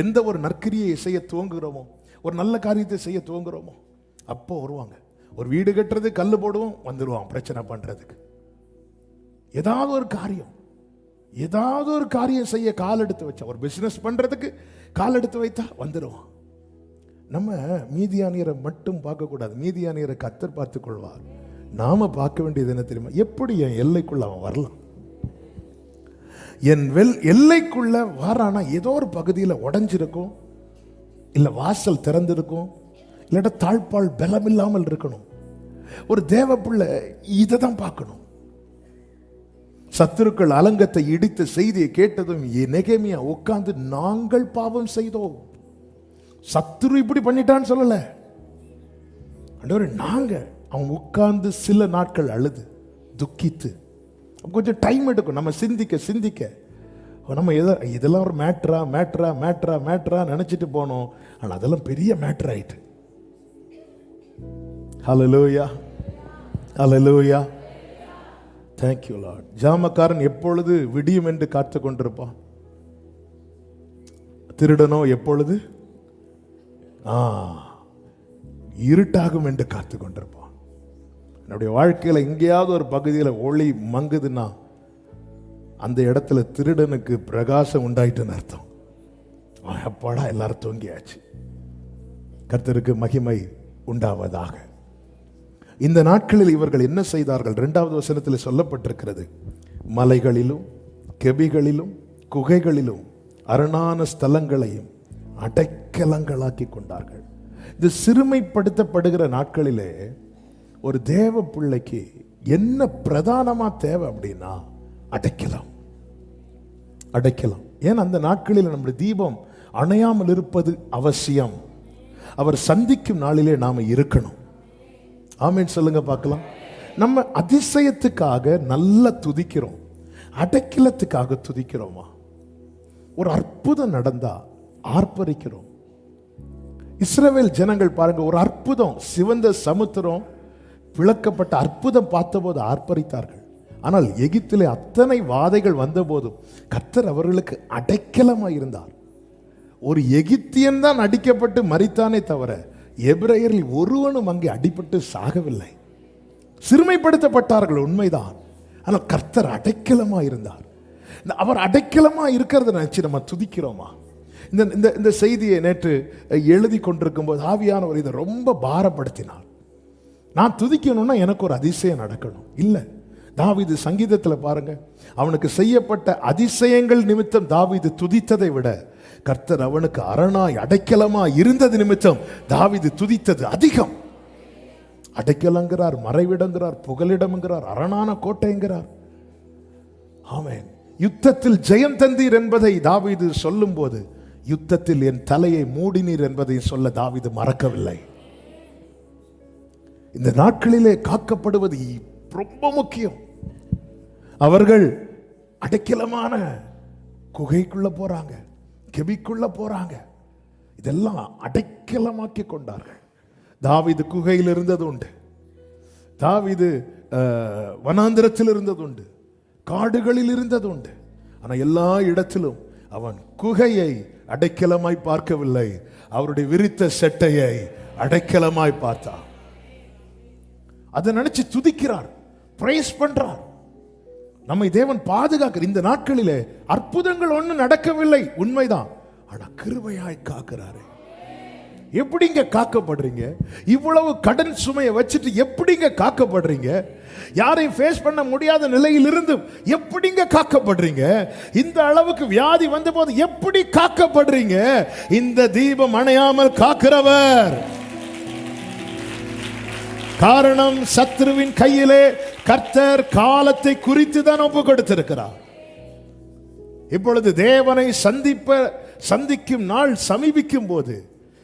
எந்த ஒரு நற்கிரியை செய்ய துவங்குகிறோமோ, ஒரு நல்ல காரியத்தை செய்ய துவங்குகிறோமோ அப்போ வருவாங்க. ஒரு வீடு கட்டுறது கல் போடுவோம், வந்துடுவான் பிரச்சனை பண்றதுக்கு. ஏதாவது ஒரு காரியம் செய்ய கால் எடுத்து வச்சா, ஒரு பிசினஸ் பண்றதுக்கு கால் எடுத்து வைத்தா வந்துடுவான். நம்ம மீதியானியரை மட்டும் பார்க்க கூடாது, மீதியானியரை கர்த்தர் பார்த்துக் கொள்வார். நாம பார்க்க வேண்டியது என்ன தெரியுமா? எப்படி என் எல்லைக்குள்ள அவன் வரலாம்? என் எல்லைக்குள்ள வாரானா ஏதோ ஒரு பகுதியில் உடைஞ்சிருக்கும், இல்ல வாசல் திறந்திருக்கும், இல்லாட்ட தாழ்பால் பலம் இல்லாமல் இருக்கணும். ஒரு தேவ பிள்ளை இதை தான் பார்க்கணும். சத்துருக்கள் அலங்கத்தை இடித்த செய்தியை கேட்டதும் நெகேமியா உட்கார்ந்து, நாங்கள் பாவம் செய்தோம், சத்துரு இப்படி பண்ணிட்டான்னு சொல்லல, நாங்க. அவன் உட்கார்ந்து சில நாட்கள் அழுது துக்கித்து, கொஞ்சம் டைம் எடுக்கும் நம்ம சிந்திக்க. நம்ம இதெல்லாம் ஒரு மேட்ரா நினைச்சிட்டு போனோம். ஆனா அதெல்லாம் பெரிய மேட்டர் ஆயிட்டு. ஹல்லேலூயா, ஹல்லேலூயா. Thank you Lord. ஜாமக்காரன் எப்பொழுது விடியும் என்று காத்து கொண்டிருப்பான், திருடனோ எப்பொழுது இருட்டாகும் என்று காத்து கொண்டிருப்பான். என்னுடைய வாழ்க்கையில எங்கேயாவது ஒரு பகுதியில் ஒளி மங்குதுன்னா அந்த இடத்துல திருடனுக்கு பிரகாசம் உண்டாயிட்டுன்னு அர்த்தம். அப்பாடா எல்லாரும் தூங்கியாச்சு. கர்த்தருக்கு மகிமை உண்டாவதாக. இந்த நாட்களில் இவர்கள் என்ன செய்தார்கள்? 2வது வசனத்தில் சொல்லப்பட்டிருக்கிறது, மலைகளிலும் கெபிகளிலும் குகைகளிலும் அரணான ஸ்தலங்களையும் அடைக்கலங்களாக்கி கொண்டார்கள். இது சிறுமைப்படுத்தப்படுகிற நாட்களிலே ஒரு தேவ பிள்ளைக்கு என்ன பிரதானமா தேவை அப்படின்னா அடைக்கலாம். அடைக்கலாம். ஏன் அந்த நாட்களில் நம்முடைய தீபம் அணையாமல் இருப்பது அவசியம். அவர் சந்திக்கும் நாளிலே நாம இருக்கணும். ஆமென் சொல்லுங்க பார்க்கலாம். நம்ம அதிசயத்துக்காக நல்லா துதிக்கிறோம், அடைக்கலத்துக்காக துதிக்கிறோமா? ஒரு அற்புதம் நடந்தா ஆர்ப்பரிக்கிறோம். இஸ்ரவேல் ஜனங்கள் பாருங்க, ஒரு அற்புதம், சிவந்த சமுத்திரம் விளக்கப்பட்ட அற்புதம் பார்த்தபோது ஆர்ப்பரித்தார்கள். ஆனால் எகிப்திலே அத்தனை வாதைகள் வந்த போதும் கர்த்தர் அவர்களுக்கு அடைக்கலமாய் இருந்தார். ஒரு எகிப்தியன் தான் அடிக்கப்பட்டு மரித்தானே தவிர எபிரேயரில் ஒருவனும் அங்கே அடிபட்டு சாகவில்லை. சிறுமைப்படுத்தப்பட்டார்கள் உண்மைதான், ஆனால் கர்த்தர் அடைக்கலமா இருந்தார். அவர் அடைக்கலமா இருக்கிறத நினைச்சு நம்ம துதிக்கிறோமா? இந்த செய்தியை நேற்று எழுதி கொண்டிருக்கும் போது ஆவியானவர் இதை ரொம்ப பாரப்படுத்தினார். நான் துதிக்கணும்னா எனக்கு ஒரு அதிசயம் நடக்கணும். இல்லை, தாவீது சங்கீதத்தில் பாருங்க, அவனுக்கு செய்யப்பட்ட அதிசயங்கள் நிமித்தம் தாவீது துதித்ததை விட கர்த்தர் அவனுக்கு அரணாய் அடைக்கலமா இருந்தது நிமித்தம் தாவீது துதித்தது அதிகம். அடைக்கலங்கிறார், மறைவிடங்கிறார், புகலிடம்ங்கிறார், அரணான கோட்டைங்கிறார். ஆமென். யுத்தத்தில் ஜெயம் தந்தீர் என்பதை தாவீது சொல்லும் போது யுத்தத்தில் என் தலையை மூடினீர் என்பதை சொல்ல தாவீது மறக்கவில்லை. இந்த நாட்களிலே காக்கப்படுவது ரொம்ப முக்கியம். அவர்கள் அடைக்கலமான குகைக்குள்ள போறாங்க, கெபிக்குள்ள போறாங்க. இதெல்லாம் அடைக்கலமாக்கி கொண்டார்கள். தாவீது குகையில் இருந்தது உண்டு, தாவீது வனாந்திரத்தில் இருந்தது உண்டு, காடுகளில் இருந்தது உண்டு. ஆனால் எல்லா இடத்திலும் அவன் குகையை அடைக்கலமாய் பார்க்கவில்லை, அவருடைய விரித்த செட்டையை அடைக்கலமாய் பார்த்தான். அதை நினைச்சு துதிக்கிறார், பிரைஸ் பண்றார். நம்மை தேவன் பாதுகாக்கிறார். இந்த நாட்களிலே அற்புதங்கள் ஒன்றும் நடக்கவில்லை உண்மைதான், ஆனா கிருபையாய் காக்கிறாரு. எப்படிங்க காக்கப்படுறீங்க? இவ்வளவு கடன் சுமையை வச்சுட்டு எப்படிங்க காக்கப்படுறீங்க? யாரையும் ஃபேஸ் பண்ண முடியாத நிலையில் இருந்து எப்படிங்க காக்கப்படுறீங்க? இந்த அளவுக்கு வியாதி வந்த போது எப்படி காக்கப்படுறீங்க? இந்த தீபம் அணையாமல் காக்கிறவர். காரணம், சத்ருவின் கையிலே கர்த்தர் காலத்தை குறித்து தான் ஒப்பு கொடுத்திருக்கிறார். இப்பொழுது தேவனை சந்திக்கும் நாள் சமீபிக்கும் போது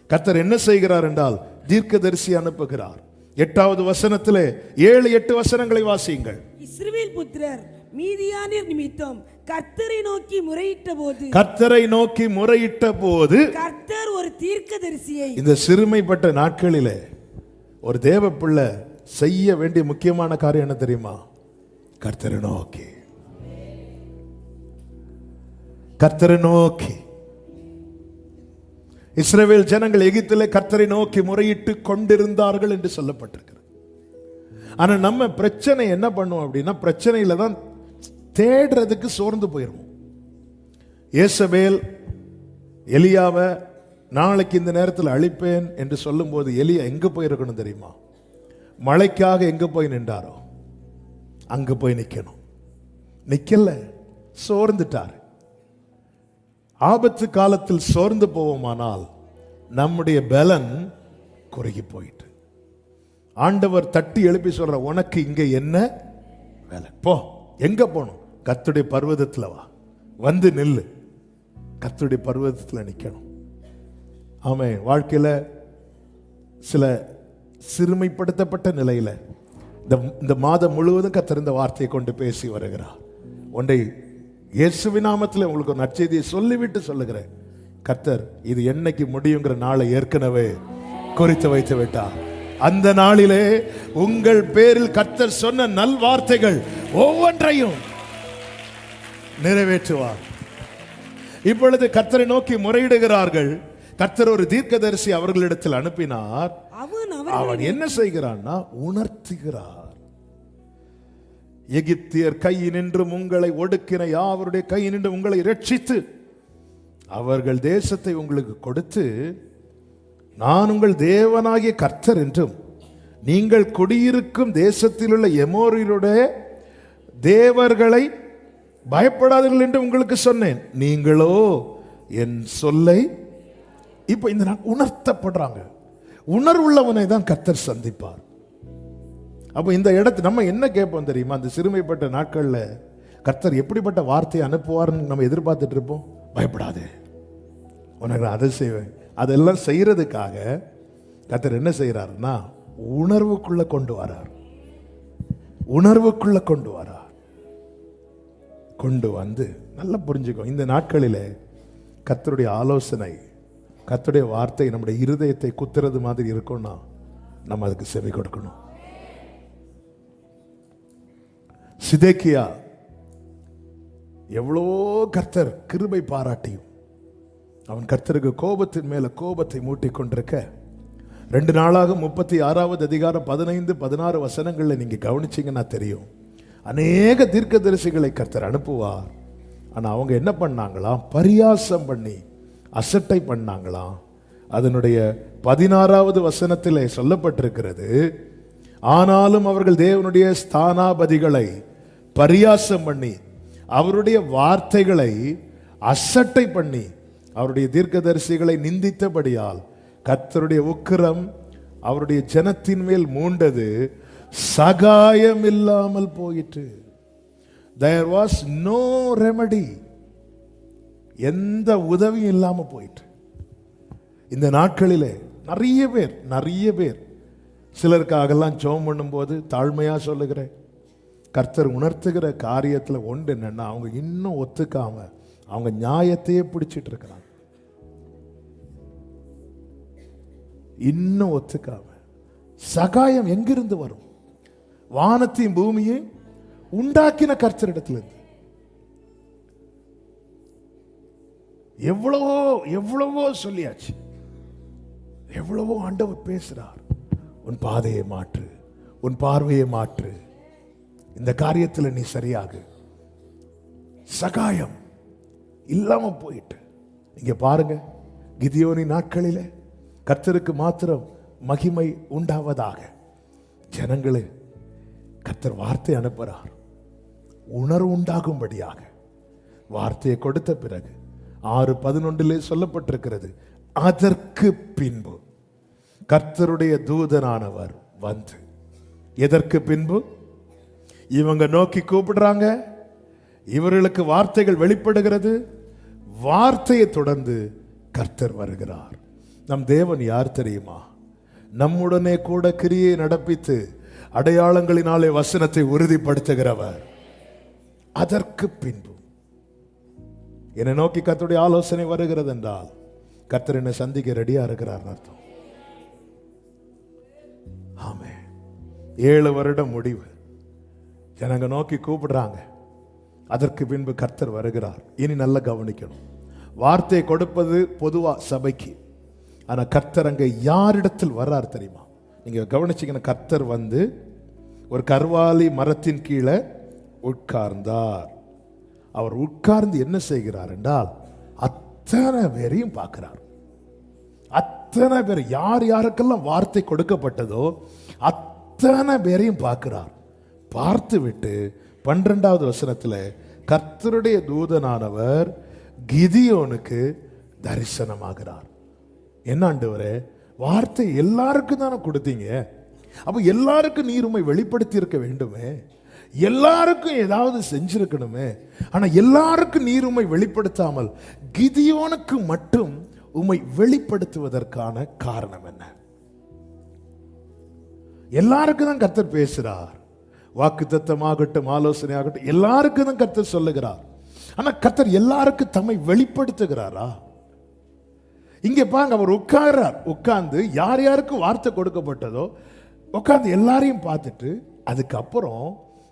கர்த்தர் என்ன செய்கிறார் என்றால் தீர்க்கதரிசி அனுப்புகிறார். 8வது வசனத்திலே 7-8 வசனங்களை வாசியுங்கள். இஸ்ரவேல் புத்திரர் மீதியானியர் நிமித்தம் கர்த்தரை நோக்கி முறையிட்ட போது கர்த்தர் ஒரு தீர்க்கதரிசியை. இந்த சிறுமைப்பட்ட நாட்களிலே ஒரு தேவ பிள்ளை செய்ய வேண்டிய முக்கியமான காரியம் என்ன தெரியுமா? கர்த்தரை நோக்கி. இஸ்ரவேல் ஜனங்கள் எகிப்திலே கர்த்தரை நோக்கி முறையிட்டு கொண்டிருந்தார்கள் என்று சொல்லப்பட்டிருக்கிறது. ஆனா நம்ம பிரச்சனை என்ன பண்ணுவோம் அப்படின்னா, பிரச்சனையில தான் தேடுறதுக்கு சோர்ந்து போயிருவோம். ஏசபேல் எலியாவை நாளைக்கு இந்த நேரத்தில் அழிப்பேன் என்று சொல்லும் போது எலியா எங்க போயிருக்கணும் தெரியுமா? மழைக்காக எங்க போய் நின்றாரோ அங்க போய் நிக்கணும். நிக்கல, சோர்ந்துட்டார். ஆபத்து காலத்தில் சோர்ந்து போவோமானால் நம்முடைய பலன் குறுகி போயிட்டு ஆண்டவர் தட்டி எழுப்பி சொல்ற, உனக்கு இங்க என்ன வேலை? போ. எங்க போகணும்? கர்த்தருடைய பர்வதத்துல வா, வந்து நில்லு. கர்த்தருடைய பர்வதத்துல நிக்கணும். ஆமென். வாழ்க்கையில சில சிறுமைப்படுத்தப்பட்ட நிலையில இந்த மாதம் முழுவதும் கர்த்தர் இந்த வார்த்தையை கொண்டு பேசி வருகிறார். ஒன்றை இயேசுவின் நாமத்தில் உங்களுக்கு ஒரு நற்செய்தியை சொல்லிவிட்டு சொல்லுகிறேன். கர்த்தர் இது என்னைக்கு முடியுங்கிற நாளை ஏற்கனவே குறித்து வைத்து விட்டார். அந்த நாளிலே உங்கள் பேரில் கர்த்தர் சொன்ன நல் வார்த்தைகள் ஒவ்வொன்றையும் நிறைவேற்றுவார். இப்பொழுது கர்த்தரை நோக்கி முறையிடுகிறார்கள். கர்த்தர் ஒரு தீர்க்கதரிசி அவர்களிடத்தில் அனுப்பினார். அவன் என்ன செய்கிறான்னா உணர்த்துகிறார். எகிப்தியர் கையினின்று உங்களை ஒடுக்கின யாவருடைய கையினின்று உங்களை இரட்சித்து அவர்கள் தேசத்தை உங்களுக்கு கொடுத்து, நான் உங்கள் தேவனாகிய கர்த்தர் என்றும் நீங்கள் குடியிருக்கும் தேசத்தில் உள்ள எமோரியருடைய தேவர்களை பயப்படாதீர்கள் என்று உங்களுக்கு சொன்னேன். நீங்களோ என் சொல்லை. இப்ப இந்த உணர்த்தப்படுறாங்க. உணர்வுள்ளவனை தான் கர்த்தர் சந்திப்பார். அப்போ இந்த இடத்து நம்ம என்ன கேட்போம் தெரியுமா? அந்த சிறுமைப்பட்ட நாட்கள்ல கர்த்தர் எப்படிப்பட்ட வார்த்தையை அனுப்புவார்னு நம்ம எதிர்பார்த்துட்டு இருப்போம். பயப்படாதே, உனக்கு நான் அதை செய்வேன். அதெல்லாம் செய்யறதுக்காக கர்த்தர் என்ன செய்யறாருன்னா உணர்வுக்குள்ள கொண்டு வரார். உணர்வுக்குள்ள கொண்டு வரார். கொண்டு வந்து நல்லா புரிஞ்சுக்கோ, இந்த நாட்களிலே கர்த்தருடைய ஆலோசனை, கர்த்தருடைய வார்த்தை நம்முடைய இருதயத்தை குத்துறது மாதிரி இருக்கும்னா நம்ம அதுக்கு செவி கொடுக்கணும். சிதேக்கியா எவ்வளோ கர்த்தர் கிருபை பாராட்டியும் அவன் கர்த்தருக்கு கோபத்தின் மேல கோபத்தை மூட்டிக் கொண்டிருக்க 2 நாளாக 36வது அதிகாரம் 15, 16 வசனங்கள்ல நீங்க கவனிச்சீங்கன்னா தெரியும், அநேக தீர்க்கதரிசிகளை கர்த்தர் அனுப்புவார். ஆனா அவங்க என்ன பண்ணாங்களாம்? பரியாசம் பண்ணி அசட்டை பண்ணாங்களாம். அதனுடைய 16வது வசனத்திலே சொல்லப்பட்டிருக்கிறது, ஆனாலும் அவர்கள் தேவனுடைய ஸ்தானாபதிகளை பரியாசம் பண்ணி அவருடைய வார்த்தைகளை அசட்டை பண்ணி அவருடைய தீர்க்கதரிசிகளை நிந்தித்தபடியால் கர்த்தருடைய உக்கிரம் அவருடைய ஜனத்தின் மேல் மூண்டது, சகாயம் இல்லாமல் போயிற்று. There was no remedy. எந்த உதவியும் இல்லாம போயிற்று. இந்த நாட்களிலே நிறைய பேர் சிலருக்காகலாம் ஜெபம் பண்ணும்போது தாழ்மையா சொல்லுகிறேன், கர்த்தர் உணர்த்துகிற காரியத்தில் ஒன்று என்னன்னா, அவங்க இன்னும் ஒத்துக்காம அவங்க நியாயத்தையே பிடிச்சிட்டு இருக்கிறாங்க. இன்னும் ஒத்துக்காம. சகாயம் எங்கிருந்து வரும்? வானத்தையும் பூமியை உண்டாக்கின கர்த்தரிடத்திலிருந்து. எவ்வளவோ சொல்லியாச்சு, எவ்வளவோ ஆண்டவர் பேசுறார். உன் பாதையை மாற்று, உன் பார்வையை மாற்று, இந்த காரியத்தில் நீ சரியாகு. சகாயம் இல்லாம போயிட்டு. இங்க பாருங்க, கிதியோனின் நாட்களிலே கர்த்தருக்கு மாத்திரம் மகிமை உண்டாவதாக ஜனங்களே கர்த்தர் வார்த்தை அனுப்புகிறார். உணர்வு உண்டாகும்படியாக வார்த்தையை கொடுத்த பிறகு 6:11 சொல்லப்பட்டிருக்கிறது, அதற்கு பின்பு கர்த்தருடைய தூதனானவர் வந்து. எதற்கு பின்பு? இவங்க நோக்கி கூப்பிடுறாங்க, இவர்களுக்கு வார்த்தைகள் வெளிப்படுகிறது, வார்த்தையை தொடர்ந்து கர்த்தர் வருகிறார். நம் தேவன் யார் தெரியுமா? நம்முடனே கூட கிரியை நடப்பித்து அடையாளங்களினாலே வசனத்தை உறுதிப்படுத்துகிறவர். அதற்கு பின்பு என்னை நோக்கி கர்த்தருடைய ஆலோசனை வருகிறது என்றால் கர்த்தர் என்னை சந்திக்க ரெடியா இருக்கிறார் அர்த்தம். ஆமே, 7 வருடம் முடிவு, ஜனங்க நோக்கி கூப்பிடுறாங்க. அதற்கு பின்பு கர்த்தர் வருகிறார். இனி நல்லா கவனிக்கணும், வார்த்தையை கொடுப்பது பொதுவா சபைக்கு, ஆனா கர்த்தர் அங்க யாரிடத்தில் வர்றார் தெரியுமா? நீங்க கவனிச்சீங்கன்னா, கர்த்தர் வந்து ஒரு கர்வாலி மரத்தின் கீழே உட்கார்ந்தார். அவர் உட்கார்ந்து என்ன செய்கிறார் என்றால் அத்தனை பேரையும் பார்க்கிறார். அத்தனை பேர், யார் யாருக்கெல்லாம் வார்த்தை கொடுக்கப்பட்டதோ அத்தனை பேரையும் பார்க்கிறார். பார்த்து விட்டு 12வது வசனத்துல கர்த்தருடைய தூதனானவர் கிதியோனுக்கு தரிசனமாகிறார். என்ன ஆண்டவரே, வார்த்தை எல்லாருக்கும் தானே கொடுத்தீங்க, அப்ப எல்லாருக்கும் நீர் உம்மை வெளிப்படுத்தி இருக்க வேண்டுமே, எல்லாருக்கும் ஏதாவது செஞ்சிருக்கணுமே. ஆனா எல்லாருக்கும் நீர் உம்மை வெளிப்படுத்தாமல் கிதியோனுக்கு மட்டும் உம்மை வெளிப்படுத்துவதற்கான காரணம் என்ன? எல்லாருக்கும் தான் கர்த்தர் பேசுறார். வாக்குத்தத்தமாகட்டும், ஆலோசனை ஆகட்டும், எல்லாருக்கும் தான் கர்த்தர் சொல்லுகிறார். ஆனா கர்த்தர் எல்லாருக்கும் தம்மை வெளிப்படுத்துகிறாரா? இங்க பாருங்க, அவர் உட்கார்ந்து யார் யாருக்கு வார்த்தை கொடுக்கப்பட்டதோ உட்கார்ந்து எல்லாரையும் பார்த்துட்டு அதுக்கப்புறம்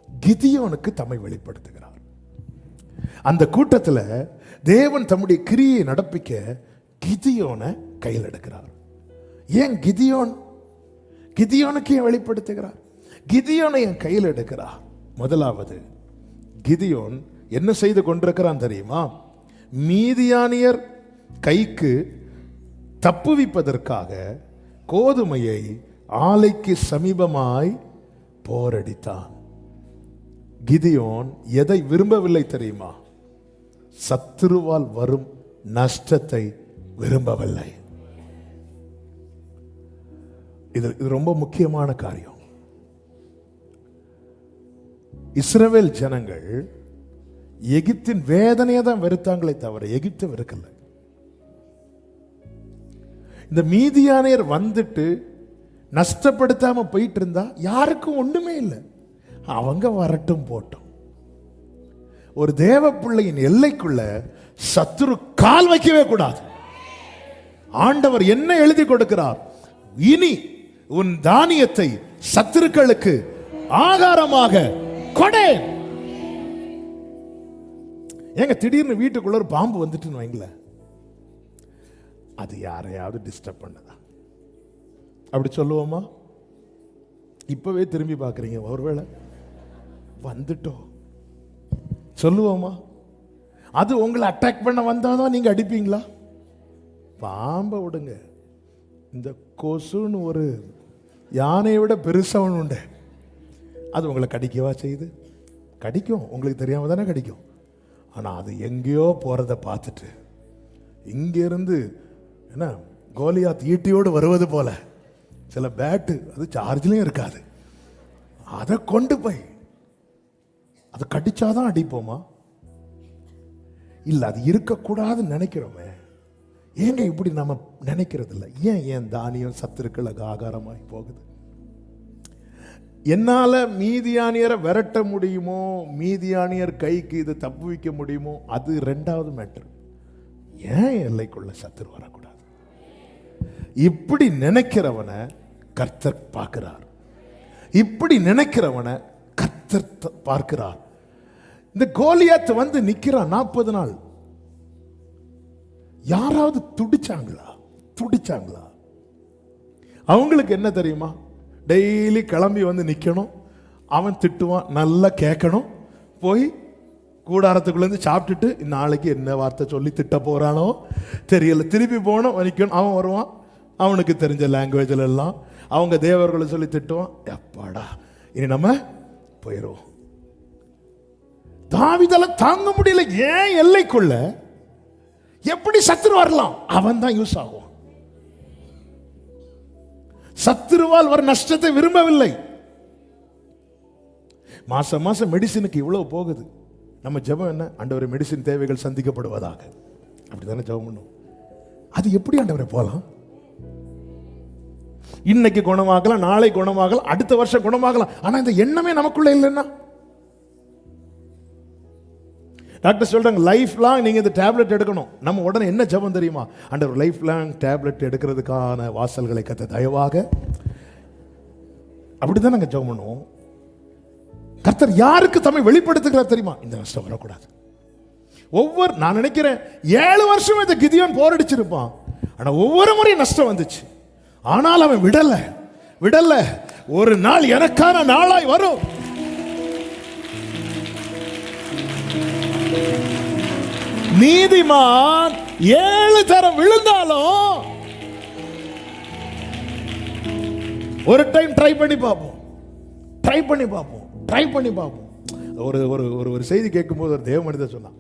கிதியோனுக்கு தம்மை வெளிப்படுத்துகிறார். அந்த கூட்டத்தில் தேவன் தம்முடைய கிரியை நடப்பிக்க கிதியோனை கையில் எடுக்கிறார். ஏன் கிதியோனுக்கு ஏன் வெளிப்படுத்துகிறார்? கிதியோனை என் கையில் எடுக்கிறார். முதலாவது, கிதியோன் என்ன செய்து கொண்டிருக்கிறான் தெரியுமா? மீதியானியர் கைக்கு தப்புவிப்பதற்காக கோதுமையை ஆலைக்கு சமீபமாய் போரடித்தான். கிதியோன் எதை விரும்பவில்லை தெரியுமா? சத்துருவால் வரும் நஷ்டத்தை விரும்பவில்லை. இது ரொம்ப முக்கியமான காரியம். இஸ்ரவேல் ஜனங்கள் எகிப்தின் வேதனையை தான் வெறுத்தாங்களே தவிர எகிப்தை வெறுக்கல. இந்த மீதியானியர் வந்துட்டு நஷ்டப்படுத்தாம போயிட்டு இருந்தா யாருக்கும் ஒண்ணுமே இல்லை. அவங்க வரட்டும் போட்டோம். ஒரு தேவ பிள்ளையின் எல்லைக்குள்ள சத்துரு கால் வைக்கவே கூடாது. ஆண்டவர் என்ன எழுதி கொடுக்கிறார்? இனி உன் தானியத்தை சத்துருக்களுக்கு ஆகாரமாக கொடே. ஏங்க திடீர்னு வீட்டுக்குள்ள ஒரு பாம்பு வந்துட்டுன்னு வைங்களேன், அது யாரையாவது டிஸ்டர்ப் பண்ணதா? அப்படி சொல்லுவோமா? இப்பவே திரும்பி பார்க்குறீங்க, ஒருவேளை வந்துட்டோம் சொல்லுவோமா? அது உங்களை அட்டாக் பண்ண வந்தாதான் நீங்க அடிப்பீங்களா? பாம்பை விடுங்க, இந்த கொசுன்னு ஒரு யானையை விட பெருசவன் உண்டு, அது உங்களை கடிக்கவா செய்யுது? கடிக்கும், உங்களுக்கு தெரியாம தானே கடிக்கும். ஆனால் அது எங்கேயோ போறதை பார்த்துட்டு இங்கிருந்து என்ன கோலியாத் ஈட்டியோடு வருவது போல சில பேட்டு அது சார்ஜ்லையும் இருக்காது, அதை கொண்டு போய் அதை கடிச்சாதான் அடிப்போமா? இல்லை, அது இருக்கக்கூடாதுன்னு நினைக்கிறோமே. ஏங்க இப்படி நம்ம நினைக்கிறது இல்லை? ஏன் தானியம் சத்துருக்களுக்கு ஆகாரமாய் போகுது? என்னால மீதியானியரை விரட்ட முடியுமோ, மீதியானியர் கைக்கு இது தப்பு வைக்க முடியுமோ, அது ரெண்டாவது மேட்டர். ஏன் எல்லைக்குள்ள சத்துரு வரக்கூடாது? இப்படி நினைக்கிறவனை கர்த்தர் பார்க்கிறார். இப்படி நினைக்கிறவனை கர்த்தர் பார்க்கிறார். இந்த கோலியாத் வந்து நிக்கிறான் 40 நாள். யாராவது துடிச்சாங்களா? அவங்களுக்கு என்ன தெரியுமா? டெய்லி கிளம்பி வந்து நிக்கணும், அவன் திட்டுவான், நல்லா கேட்கணும், போய் கூடாரத்துக்குள்ளேருந்து சாப்பிட்டுட்டு நாளைக்கு என்ன வார்த்தை சொல்லி திட்ட போறானோ தெரியல, திருப்பி போனோம் நிக்கணும். அவன் வருவான், அவனுக்கு தெரிஞ்ச லாங்குவேஜில் எல்லாம் அவங்க தேவர்களை சொல்லி திட்டுவான். எப்பாடா இனி நம்ம போயிடுவோம். தாவீதால தாங்க முடியல. ஏன் எல்லைக்குள்ள எப்படி சத்துரு வரலாம்? அவன் தான் யூஸ் ஆகும். சத்துருவால் வர நஷ்டத்தை விரும்பவில்லை. மாசம் மாசம் மெடிசினுக்கு இவ்வளவு போகுது. நம்ம ஜெபம் என்ன? ஆண்டவரே மெடிசின் தேவைகள் சந்திக்கப்படுவதாக. அப்படித்தானே ஜெபம் பண்ணும். அது எப்படி ஆண்டவரே போலாம்? இன்னைக்கு குணமாகலாம், நாளை குணமாகலாம், அடுத்த வருஷம் குணமாகலாம். ஆனா இந்த எண்ணமே நமக்குள்ள இல்லைன்னா, டாக்டர் சொல்றாங்க லைஃப் லாங் நீங்க இந்த டேப்லெட் எடுக்கணும். நம்ம உடனே என்ன ஜெபம் தெரியுமா? ஆண்டவர் லைஃப் லாங் டேப்லெட் எடுக்கிறதுக்கான வாசல்களை கத்த தயவாக. அப்படிதான் நாங்க ஜெபம் பண்ணுவோம். கர்த்தர் யாருக்கு தம்மை வெளிப்படுத்துகிறார் தெரியுமா? இந்த நஷ்டம் வரக்கூடாது. நான் நினைக்கிறேன் 7 வருஷம் இந்த கிதியோன் போரடிச்சிருப்பான். ஆனா ஒவ்வொரு முறையும் நஷ்டம் வந்துச்சு. ஆனால் அவன் விடல. ஒரு நாள் எனக்கான நாளாய் வரும். நீதிமான் 7 தரம் விழுந்தாலும் ஒரு டைம் ட்ரை பண்ணி பார்ப்போம். ஒரு செய்தி கேட்கும்போது ஒரு தேவ மனிதர் சொன்னான்,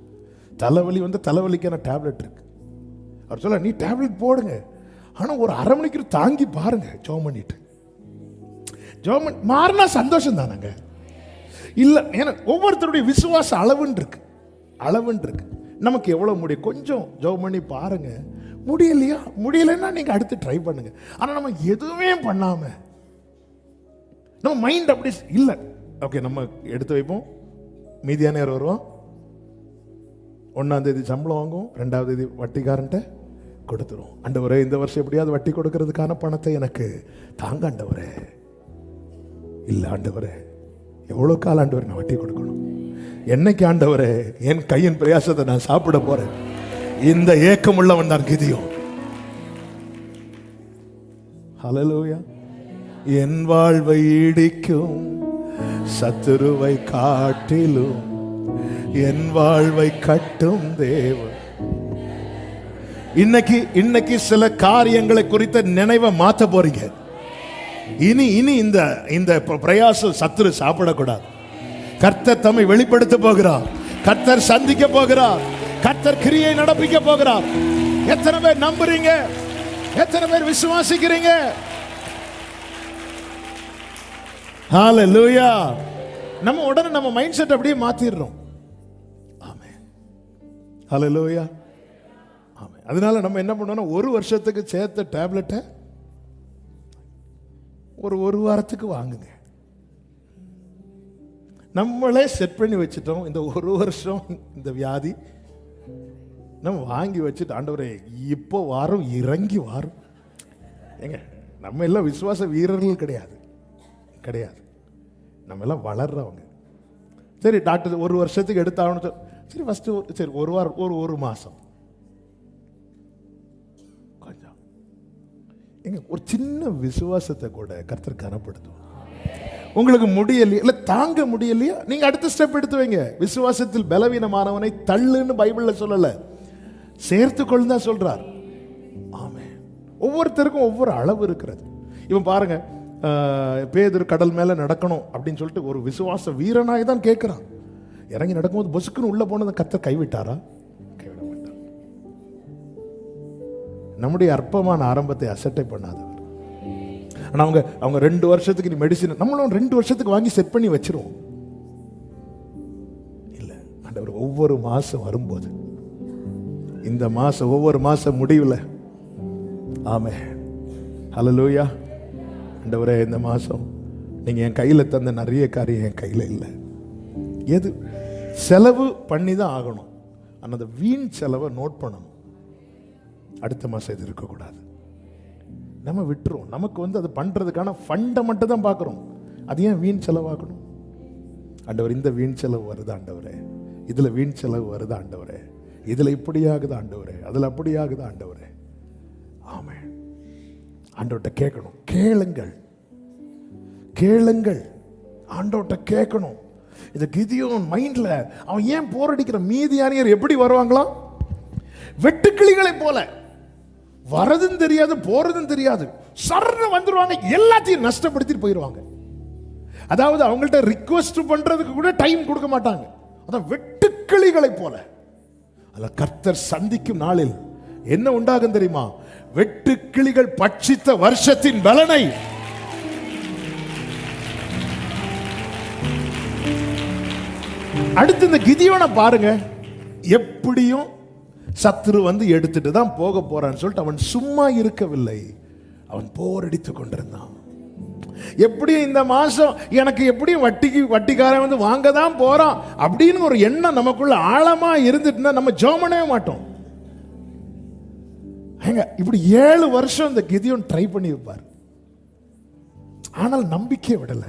தலைவலி வந்து தலைவலிக்கான டேப்லெட் இருக்கு. அவர் சொல்ல, நீ டேப்லெட் போடுங்க, ஆனா ஒரு அரை மணிக்கு தாங்கி பாருங்க, ஜெபம் பண்ணிட்டு மாறினா சந்தோஷம் தானங்க. இல்ல, ஏன்னா ஒவ்வொருத்தருடைய விசுவாச அளவுன்னு இருக்கு. நமக்கு எவ்வளவு முடியும் கொஞ்சம் ஜெபம் பண்ணி பாருங்க. முடியலைன்னா நீங்க அடுத்து ட்ரை பண்ணுங்க. ஆனா நம்ம எதுவுமே பண்ணாம நம்ம மைண்ட் அப்படி இல்லை. ஓகே, நம்ம எடுத்து வைப்போம். மீதியான வருவோம். 1ஆம் தேதி சம்பளம் வாங்குவோம், 2ஆம் தேதி வட்டிக்காரன்ட்ட கொடுத்துரும். ஆண்டவரே, இந்த வருஷம் எப்படியாவது வட்டி கொடுக்கறதுக்கான பணத்தை எனக்கு தாங்க ஆண்டவரே. இல்ல ஆண்டவரே, எவ்வளவு காலம் ஆண்டவரே நான் வட்டி கொடுக்கணும்? என்னைக்கு ஆண்டவரே என் கையின் பிரயாசத்தை நான் சாப்பிட போறேன்? இந்த ஏக்கம் உள்ளவன் தான் கிதியோன். ஹல்லேலூயா. என் வாழ்வை இடிக்கும் சத்துருவை காட்டிலும் என் வாழ்வை கட்டும் தேவன். இன்னைக்கு சில காரியங்களை குறித்த நினைவை மாத்த போறீங்க. இனி இந்த பிரயாசம் சத்துரு சாப்பிடக்கூடாது. கர்த்தர் தம்மை வெளிப்படுத்த போகிறார். கர்த்தர் சந்திக்க போகிறார். கர்த்தர் கிரியை நடப்பிக்க போகிறார். எத்தனை பேர் நம்புறீங்க? எத்தனை பேர் விசுவாசிக்கிறீங்க? ஹல்லேலூயா. நம்ம உடனே நம்ம மைண்ட் செட் அப்படியே மாத்திடுறோம். ஆமென். ஹல்லேலூயா. ஆமென். அதனால நம்ம என்ன பண்ணோம்னா, ஒரு வருஷத்துக்கு சேர்த்த டேப்லெட்டை ஒரு வாரத்துக்கு வாங்குங்க. நம்மளே செட் பண்ணி வச்சுட்டோம். இந்த ஒரு வருஷம் இந்த வியாதி நம்ம வாங்கி வச்சுட்டு, ஆண்டவரே இப்போ வாரம் இறங்கி வாரம். ஏங்க, நம்ம எல்லாம் விசுவாச வீரர்கள் கிடையாது கிடையாது. நம்ம எல்லாம் வளர்றவங்க. சரி டாக்டர் ஒரு வருஷத்துக்கு எடுத்தாகணும். சரி ஃபர்ஸ்ட் சரி ஒரு வாரம் ஒரு மாசம் கொஞ்சம் எங்க ஒரு சின்ன விசுவாசத்தை கூட கர்த்தர் கனப்படுத்தும். உங்களுக்கு முடியலையா, இல்லை தாங்க முடியலையா, நீங்க அடுத்த ஸ்டெப் எடுத்து வைங்க. விசுவாசத்தில் பலவீனமானவனை தள்ளுன்னு பைபிள்ல சொல்லல, சேர்த்துக்கொள் தான் சொல்றார். ஆமென். ஒவ்வொருத்தருக்கும் ஒவ்வொரு அளவு இருக்கிறது. இவன் பாருங்க, பேதுரு கடல் மேல நடக்கணும் அப்படின்னு சொல்லிட்டு ஒரு விசுவாச வீரனாய் தான் கேட்கிறான். இறங்கி நடக்கும்போது பொசுக்குன்னு உள்ள போனதை கர்த்தர் கைவிட்டாரா? கைவிட மாட்டார். நம்முடைய அற்பமான ஆரம்பத்தை அசட்டை பண்ணாதவர். ஆனா அவங்க 2 வருஷத்துக்கு நீ மெடிசின், நம்மளும் 2 வருஷத்துக்கு வாங்கி செட் பண்ணி வச்சிருவோம். இல்ல, ஆண்டவர் ஒவ்வொரு மாசம் வரும்போது, இந்த மாசம் ஒவ்வொரு மாசம் முடிவுல, ஆமென், ஹல்லேலூயா, ஆண்டவரே இந்த மாசம் நீங்க என் கையில தந்த நிறைய காரியம் என் கையில இல்லை. எது செலவு பண்ணி தான் ஆகணும். ஆனால் அந்த வீண் செலவை நோட் பண்ணணும். அடுத்த மாசம் இது இருக்கக்கூடாது. நம்ம விட்டுருவோம். நமக்கு அது பண்றதுக்கான ஃபண்டை மட்டும் தான் பார்க்குறோம். அது ஏன் வீண் செலவாகணும்? ஆண்டவர், இந்த வீண் செலவு வருது ஆண்டவரே, இதுல வீண் செலவு வருது ஆண்டவரே, இதுல இப்படியாகுது ஆண்டவரே, அதுல அப்படியாகுது ஆண்டவரே. ஆமென். ஆண்டவர்கிட்ட கேட்கணும். கேளுங்கள் கேளுங்கள், ஆண்டவர்கிட்ட கேட்கணும். இந்த கிதியோன் மைண்ட்ல அவன் ஏன் போரடிக்கிற மீதியானியர் எப்படி வருவாங்களாம்? வெட்டுக்கிளிகளை போல, வரதும் தெரியாது போறதும் தெரியாது, சர்ற வந்துருவாங்க, எல்லாத்தையும் நஷ்டப்படுத்திட்டு போயிடுவாங்க. அதாவது அவங்கள்ட்ட ரிக்வெஸ்ட் பண்றதுக்கு கூட டைம் கொடுக்க மாட்டாங்க. அதான் வெட்டுக்கிளிகளை போல. அல்ல, கர்த்தர் சந்திக்கும் நாளில் என்ன உண்டாகும் தெரியுமா? வெட்டுக்கிளிகள் பட்சித்த வருஷத்தின் பலனை அடுத்து இந்த கிதியோனை பாருங்க. எப்படியும் சத்துரு எடுத்துட்டு தான் போக போறான்னு சொல்லிட்டு அவன் சும்மா இருக்கவில்லை. அவன் போரடித்துக் கொண்டிருந்தான். எப்படியும் இந்த மாசம் எனக்கு எப்படியும் வட்டிக்காரன் வாங்க தான் போறான் அப்படின்னு ஒரு எண்ணம் நமக்குள்ள ஆழமா இருந்துட்டுனா நம்ம ஜெபம் பண்ணவே மாட்டோம். இப்படி 7 வருஷம் இந்த கிதியோன் ட்ரை பண்ணி வைப்பார். ஆனால் நம்பிக்கை விடல.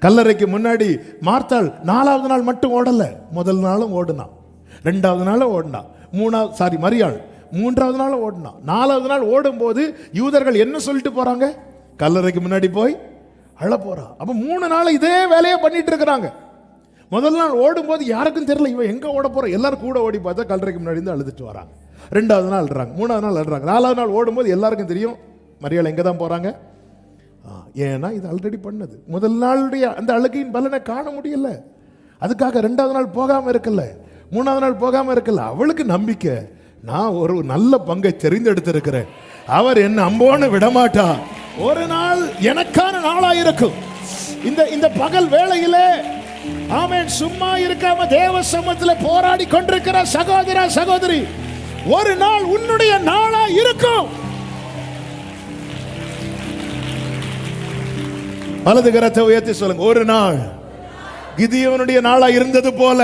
கல்லறைக்கு முன்னாடி மார்த்தாள் 4வது நாள் மட்டும் ஓடல, முதல் நாளும் ஓடுனான், 2வது நாளும் ஓடினான், மரியாள் 3வது நாளும் ஓடினான். 4வது நாள் ஓடும் போது யூதர்கள் என்ன சொல்லிட்டு போறாங்க? கல்லறைக்கு முன்னாடி போய் அழ போறா. அப்ப 3 நாள் இதே வேலையை பண்ணிட்டு இருக்கிறாங்க. முதல் நாள் ஓடும் போது யாருக்கும் தெரியல இவன் எங்க ஓட போற, எல்லாரும் கூட ஓடி பார்த்தா கல்லறைக்கு முன்னாடி இருந்து அழுதுட்டு வராங்க. 2வது நாள் அழுறாங்க, 3வது நாள் அழுறாங்க, 4வது நாள் ஓடும்போது எல்லாருக்கும் தெரியும் மரியாள் எங்க தான் போறாங்க. ஏன்னா இது ஆல்ரெடி பண்ணது. முதல் நாளுடைய அந்த அழுகையின் பலனை காண முடியல. அதுக்காக 2வது நாள் போகாம இருக்கல, 3வது நாள் போகாம இருக்கல. அவளுக்கு நம்பிக்கை, நான் ஒரு நல்ல பங்கை தெரிந்தெடுத்திருக்கிறேன், அவர் என்ன அம்போன்னு விடமாட்டா, ஒரு நாள் எனக்கான நாளா இருக்கும். இந்த பகல் வேளையிலே ஆமென், சும்மா இருக்காம தேவ சமூகத்தில் போராடி கொண்டிருக்கிற சகோதர சகோதரி, ஒரு நாள் உன்னுடைய நாளா இருக்கும். வலது கரத்தை உயர்த்தி சொல்லுங்க, ஒரு நாள் கிதியோனுடைய நாளா இருந்தது போல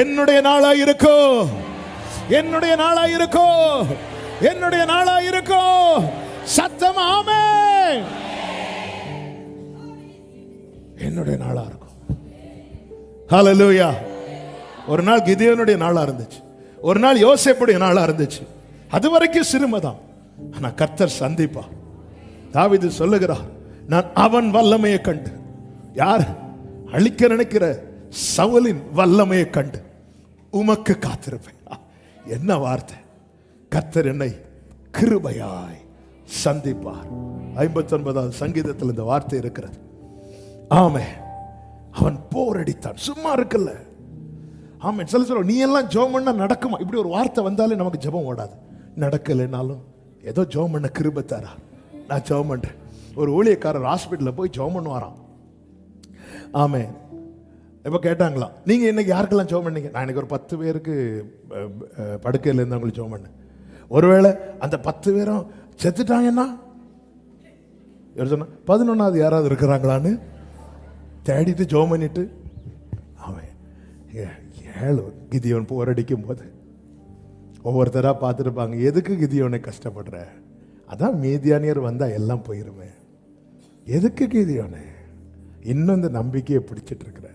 என்னுடைய நாளா இருக்கும், என்னுடைய நாளா இருக்கும், என்னுடைய நாளா இருக்கும். சத்தம் ஆமென். என்னுடைய நாளா இருக்கும். ஹல்லேலூயா. ஒரு நாள் கிதியோனுடைய நாளா இருந்துச்சு, ஒரு நாள் யோசேப்புடைய நாளா இருந்துச்சு. அது வரைக்கும் சிறுமைதான், ஆனா கர்த்தர் சந்திப்பா. தாவீது சொல்லுகிறார், நான் அவன் வல்லமையை கண்டு, யார் அழிக்க நினைக்கிற சவுலின் வல்லமையை கண்டு உமக்கு காத்திருப்பேன். என்ன வார்த்தை! கர்த்தர் என்னை கிருபையாய் சந்திப்பார். 59வது சங்கீதத்தில் இந்த வார்த்தை இருக்கிறது. ஆமென். அவன் போரடித்தான், சும்மா இருக்கல. ஆமென். சொல்ல நீ எல்லாம் ஜெபம் பண்ணா நடக்குமா? இப்படி ஒரு வார்த்தை வந்தாலே நமக்கு ஜெபம் ஓடாது. நடக்கலைனாலும் ஏதோ ஜெபம் பண்ண கிருபை தரா, நான் ஜெபம் பண்றேன். ஒரு ஊழியக்காரர் ஹாஸ்பிட்டலில் போய் ஜெபம் பண்ணுவாராம். ஆமே. இப்போ கேட்டாங்களாம், நீங்க இன்னைக்கு யாருக்கெல்லாம் ஜெபம் பண்ணீங்க? நான் இன்னைக்கு ஒரு 10 பேருக்கு படுக்கையில் இருந்தவங்களுக்கு ஜெபம் பண்ணேன். ஒருவேளை அந்த 10 பேரும் செத்துட்டாங்கன்னா இவர் சொன்னா 11வது யாராவது இருக்கிறாங்களான்னு தேடிட்டு ஜெபம் பண்ணிட்டு அவன் 7 கிதியோன் போரடிக்கும் போது ஒவ்வொருத்தரா பார்த்துருப்பாங்க, எதுக்கு கிதியோனை கஷ்டப்படுற? அதான் மீதியானியர் வந்தா எல்லாம் போயிருமே, எதுக்கு கிதியோனே இன்னும் இந்த நம்பிக்கையை பிடிச்சிட்டு இருக்கிற?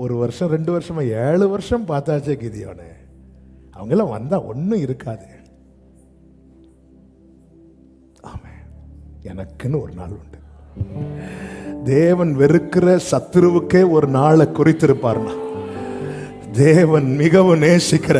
1 வருஷம் 2 வருஷமா 7 வருஷம் பார்த்தாச்சே கிதியோனே, அவங்கெல்லாம் வந்தா ஒன்றும் இருக்காது. ஆமே, எனக்குன்னு ஒரு நாள் உண்டு. தேவன் வெறுக்கிற சத்துருவுக்கே ஒரு நாளை குறித்திருப்பார்னா, தேவன் மிகவும் நேசிக்கிற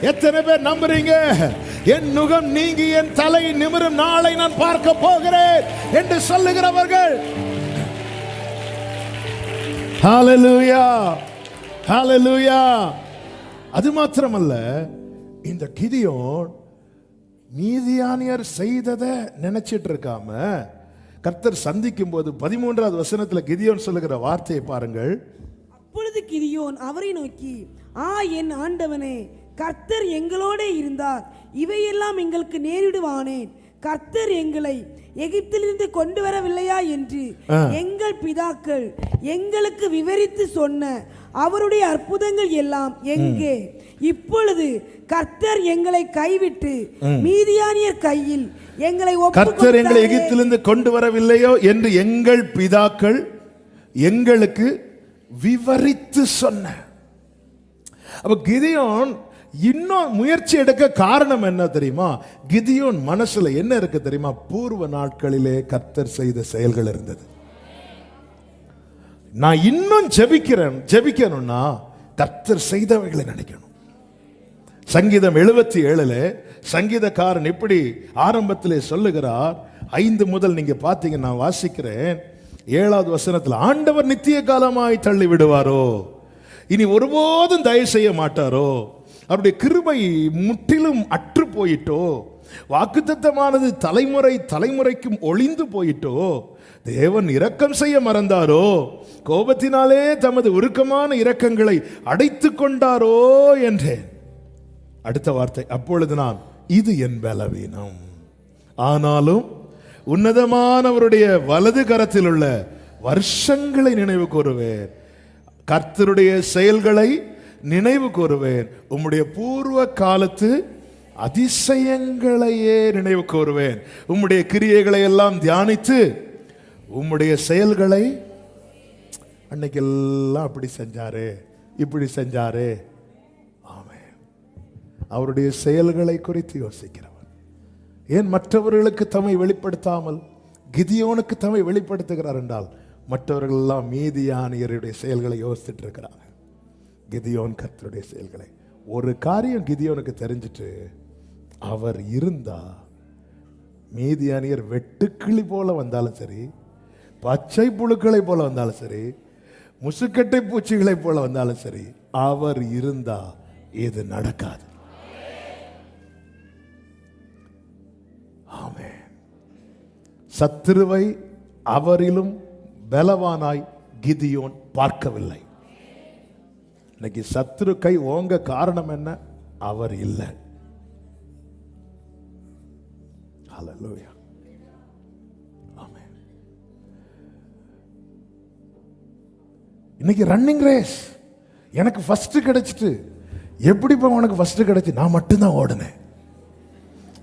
எத்தனை பேர் நம்புறீங்க? என் நுகம் நீங்கி என் தலை நிமிரும் நாளை நான் பார்க்க போகிறேன் என்று சொல்லுகிறவர்கள் ஹalleluya, ஹalleluya. அது மாத்திரமல்ல, இந்த கிதியோன் மீதியானியர் செய்ததை நினைச்சிட்டு இருக்காம கர்த்தர் சந்திக்கும் போது 13வது வசனத்துல கிதியோன் சொல்லுகிற வார்த்தையை பாருங்கள். அப்பொழுது கிதியோன் அவரை நோக்கி, என் ஆண்டவனே, கர்த்தர் எங்களோட இருந்தார், இவையெல்லாம் எங்களுக்கு நேரிடுவானேன். கர்த்தர் எங்களை எகிப்திலிருந்து கொண்டு வரவில்லையா என்று எங்கள் பிதாக்கள் எங்களுக்கு விவரித்து சொன்ன அவருடைய அற்புதங்கள் எல்லாம் எங்கே? இப்பொழுது கர்த்தர் எங்களை கைவிட்டு மீதியானியர் கையில் எங்களை கர்த்தர் எங்களை எகிப்திலிருந்து கொண்டு வரவில்லையோ என்று எங்கள் பிதாக்கள் எங்களுக்கு விவரித்து சொன்ன. அப்ப கிதியோன் இன்னும் முயற்சி எடுக்க காரணம் என்ன தெரியுமா? கிதியோன் மனசுல என்ன இருக்கு தெரியுமா? பூர்வ நாட்களிலே கர்த்தர் செய்த செயல்கள் இருந்தது. நான் இன்னும் ஜெபிக்கணும்னா கர்த்தர் செய்தவைகளை நினைக்கணும். சங்கீதம் 77 சங்கீதக்காரன் இப்படி ஆரம்பத்திலே சொல்லுகிறார். 5 முதல் நீங்க பாத்தீங்கன்னா, நான் வாசிக்கிறேன். 7வது வசனத்தில், ஆண்டவர் நித்திய காலமாய் தள்ளி விடுவாரோ, இனி ஒருபோதும் தயவு செய்ய மாட்டாரோ, அவருடைய கிருபை முற்றிலும் அற்று போயிட்டோ, வாக்குத்தத்தமானது தலைமுறை தலைமுறைக்கும் ஒளிந்து போயிட்டோ, தேவன் இரக்கம் செய்ய மறந்தாரோ, கோபத்தினாலே தமது உருக்கமான இரக்கங்களை அடைத்து கொண்டாரோ என்றேன். அடுத்த வார்த்தை, அப்பொழுது நான், இது என் பலவீனம், ஆனாலும் உன்னதமானவருடைய வலது கரத்தில் உள்ள வருஷங்களை நினைவு கூறுவேன், கர்த்தருடைய செயல்களை நினைவு கூறுவேன், உம்முடைய பூர்வ காலத்து அதிசயங்களையே நினைவு கூறுவேன், உம்முடைய கிரியைகளை எல்லாம் தியானித்து உம்முடைய செயல்களை, அன்னைக்கு எல்லாம் அப்படி செஞ்சாரு இப்படி செஞ்சாரு, ஆமென், அவருடைய செயல்களை குறித்து யோசிக்கிறவர். ஏன் மற்றவர்களுக்கு தம்மை வெளிப்படுத்தாமல் கிதியோனுக்கு தம்மை வெளிப்படுத்துகிறார் என்றால், மற்றவர்கள் எல்லாம் மீதியானியருடைய செயல்களை யோசிச்சுட்டு இருக்கிறாங்க. கிதியோன் கர்த்தருடைய செயல்களை. ஒரு காரியம் கிதியோனுக்கு தெரிஞ்சிட்டு, அவர் இருந்தா மீதியானியர் வெட்டுக்கிளி போல வந்தாலும் சரி, பச்சை புழுக்களை போல வந்தாலும் சரி, முசுக்கட்டை பூச்சிகளை போல வந்தாலும் சரி, அவர் இருந்தா இது நடக்காது. ஆமென். சத்துருவை அவரிலும் பலவானாய் கிதியோன் பார்க்கவில்லை. இன்னைக்கு சத்துரு கை ஓங்க காரணம் என்ன? அவர் இல்லை. ஹல்லேலூயா. ஆமென். இன்னைக்கு ரன்னிங் ரேஸ், எனக்கு ஃபர்ஸ்ட் கிடைச்சிட்டு, எப்படி உனக்கு ஃபர்ஸ்ட் கிடைச்சு? நான் மட்டும்தான் ஓடுனேன்.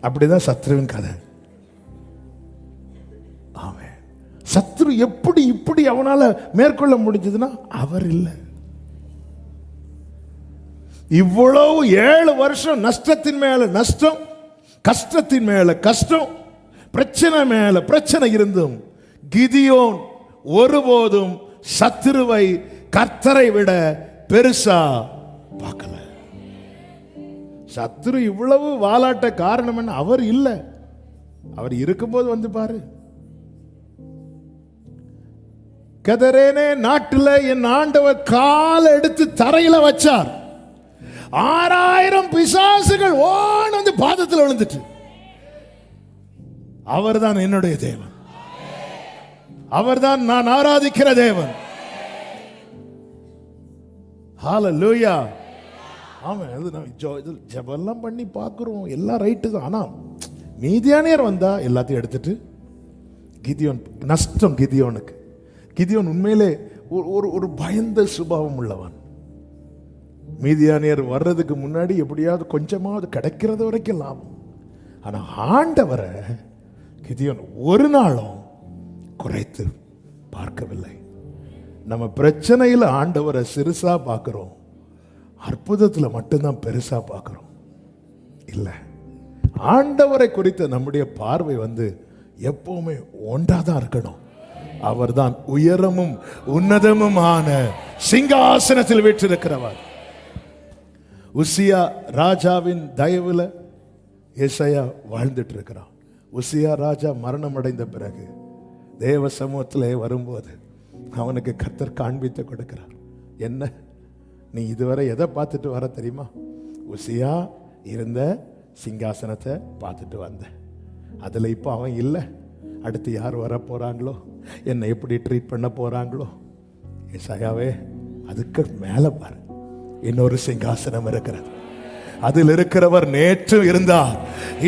அப்படிதான் சத்ருவின் கதை. ஆமென். சத்ரு எப்படி இப்படி அவனால மேற்கொள்ள முடிஞ்சதுன்னா அவர் இல்லை. இவ்வளவு 7 வருஷம் நஷ்டத்தின் மேல நஷ்டம், கஷ்டத்தின் மேல கஷ்டம், பிரச்சனை மேல பிரச்சனை இருந்தும் கிதியோன் ஒருபோதும் சத்துருவை கர்த்தரை விட பெருசா பார்க்கல. சத்துரு இவ்வளவு வாலாட்ட காரணம் என்ன? அவர் இல்லை. அவர் இருக்கும்போது வந்து பாரு. கெதரேனே நாட்டுல என் ஆண்டவர் கால் எடுத்து தரையில வச்சார். 6000 பிசாசுகள் ஓன் வந்து பாதத்தில் விழுந்துட்டு. அவர்தான் என்னுடைய தேவன், அவர்தான் நான் ஆராதிக்கிற தேவன். ஹalleluya. ஆமா, ஜெபம்லாம் பண்ணி பார்க்கிறோம், எல்லாம் ரைட்டு தான். ஆனா மீதியானியர் வந்தா எல்லாத்தையும் எடுத்துட்டு கிதியோன் நஷ்டம். கிதியோன் உண்மையிலே ஒரு பயந்த சுபாவம் உள்ளவன். மீதியானியர் வர்றதுக்கு முன்னாடி எப்படியாவது கொஞ்சமாவது கிடைக்கிறது வரைக்கும் லாபம். ஆனா ஆண்டவரை கிதியோன் ஒரு நாளும் குறைத்து பார்க்கவில்லை. நம்ம பிரச்சனையில் ஆண்டவரை சிறுசா பார்க்கிறோம், அற்புதத்துல மட்டும்தான் பெருசா பார்க்கிறோம். இல்லை, ஆண்டவரை குறித்த நம்முடைய பார்வை எப்பவுமே ஒன்றாதான் இருக்கணும். அவர்தான் உயரமும் உன்னதமுமான சிங்காசனத்தில் வீற்றிருக்கிறவர். உசியா ராஜாவின் தயவுல ஏசாயா வாழ்ந்துட்டு இருக்கிறான். உசியா ராஜா மரணம் அடைந்த பிறகு தேவ சமூகத்திலே வரும்போது அவனுக்கு கர்த்தர் காண்பித்து கொடுக்கிறார். என்ன, நீ இதுவரை எதை பார்த்துட்டு வர தெரியுமா? உசியா இருந்த சிங்காசனத்தை பார்த்துட்டு வந்த. அதுல இப்போ அவன் இல்லை. அடுத்து யார் வர போறாங்களோ, என்னை எப்படி ட்ரீட் பண்ண போறாங்களோ. ஏசாயாவே, அதுக்கு மேல பாரு, இன்னொரு சிங்காசனம் இருக்கிறது. அதில் இருக்கிறவர் நேற்று இருந்தார்,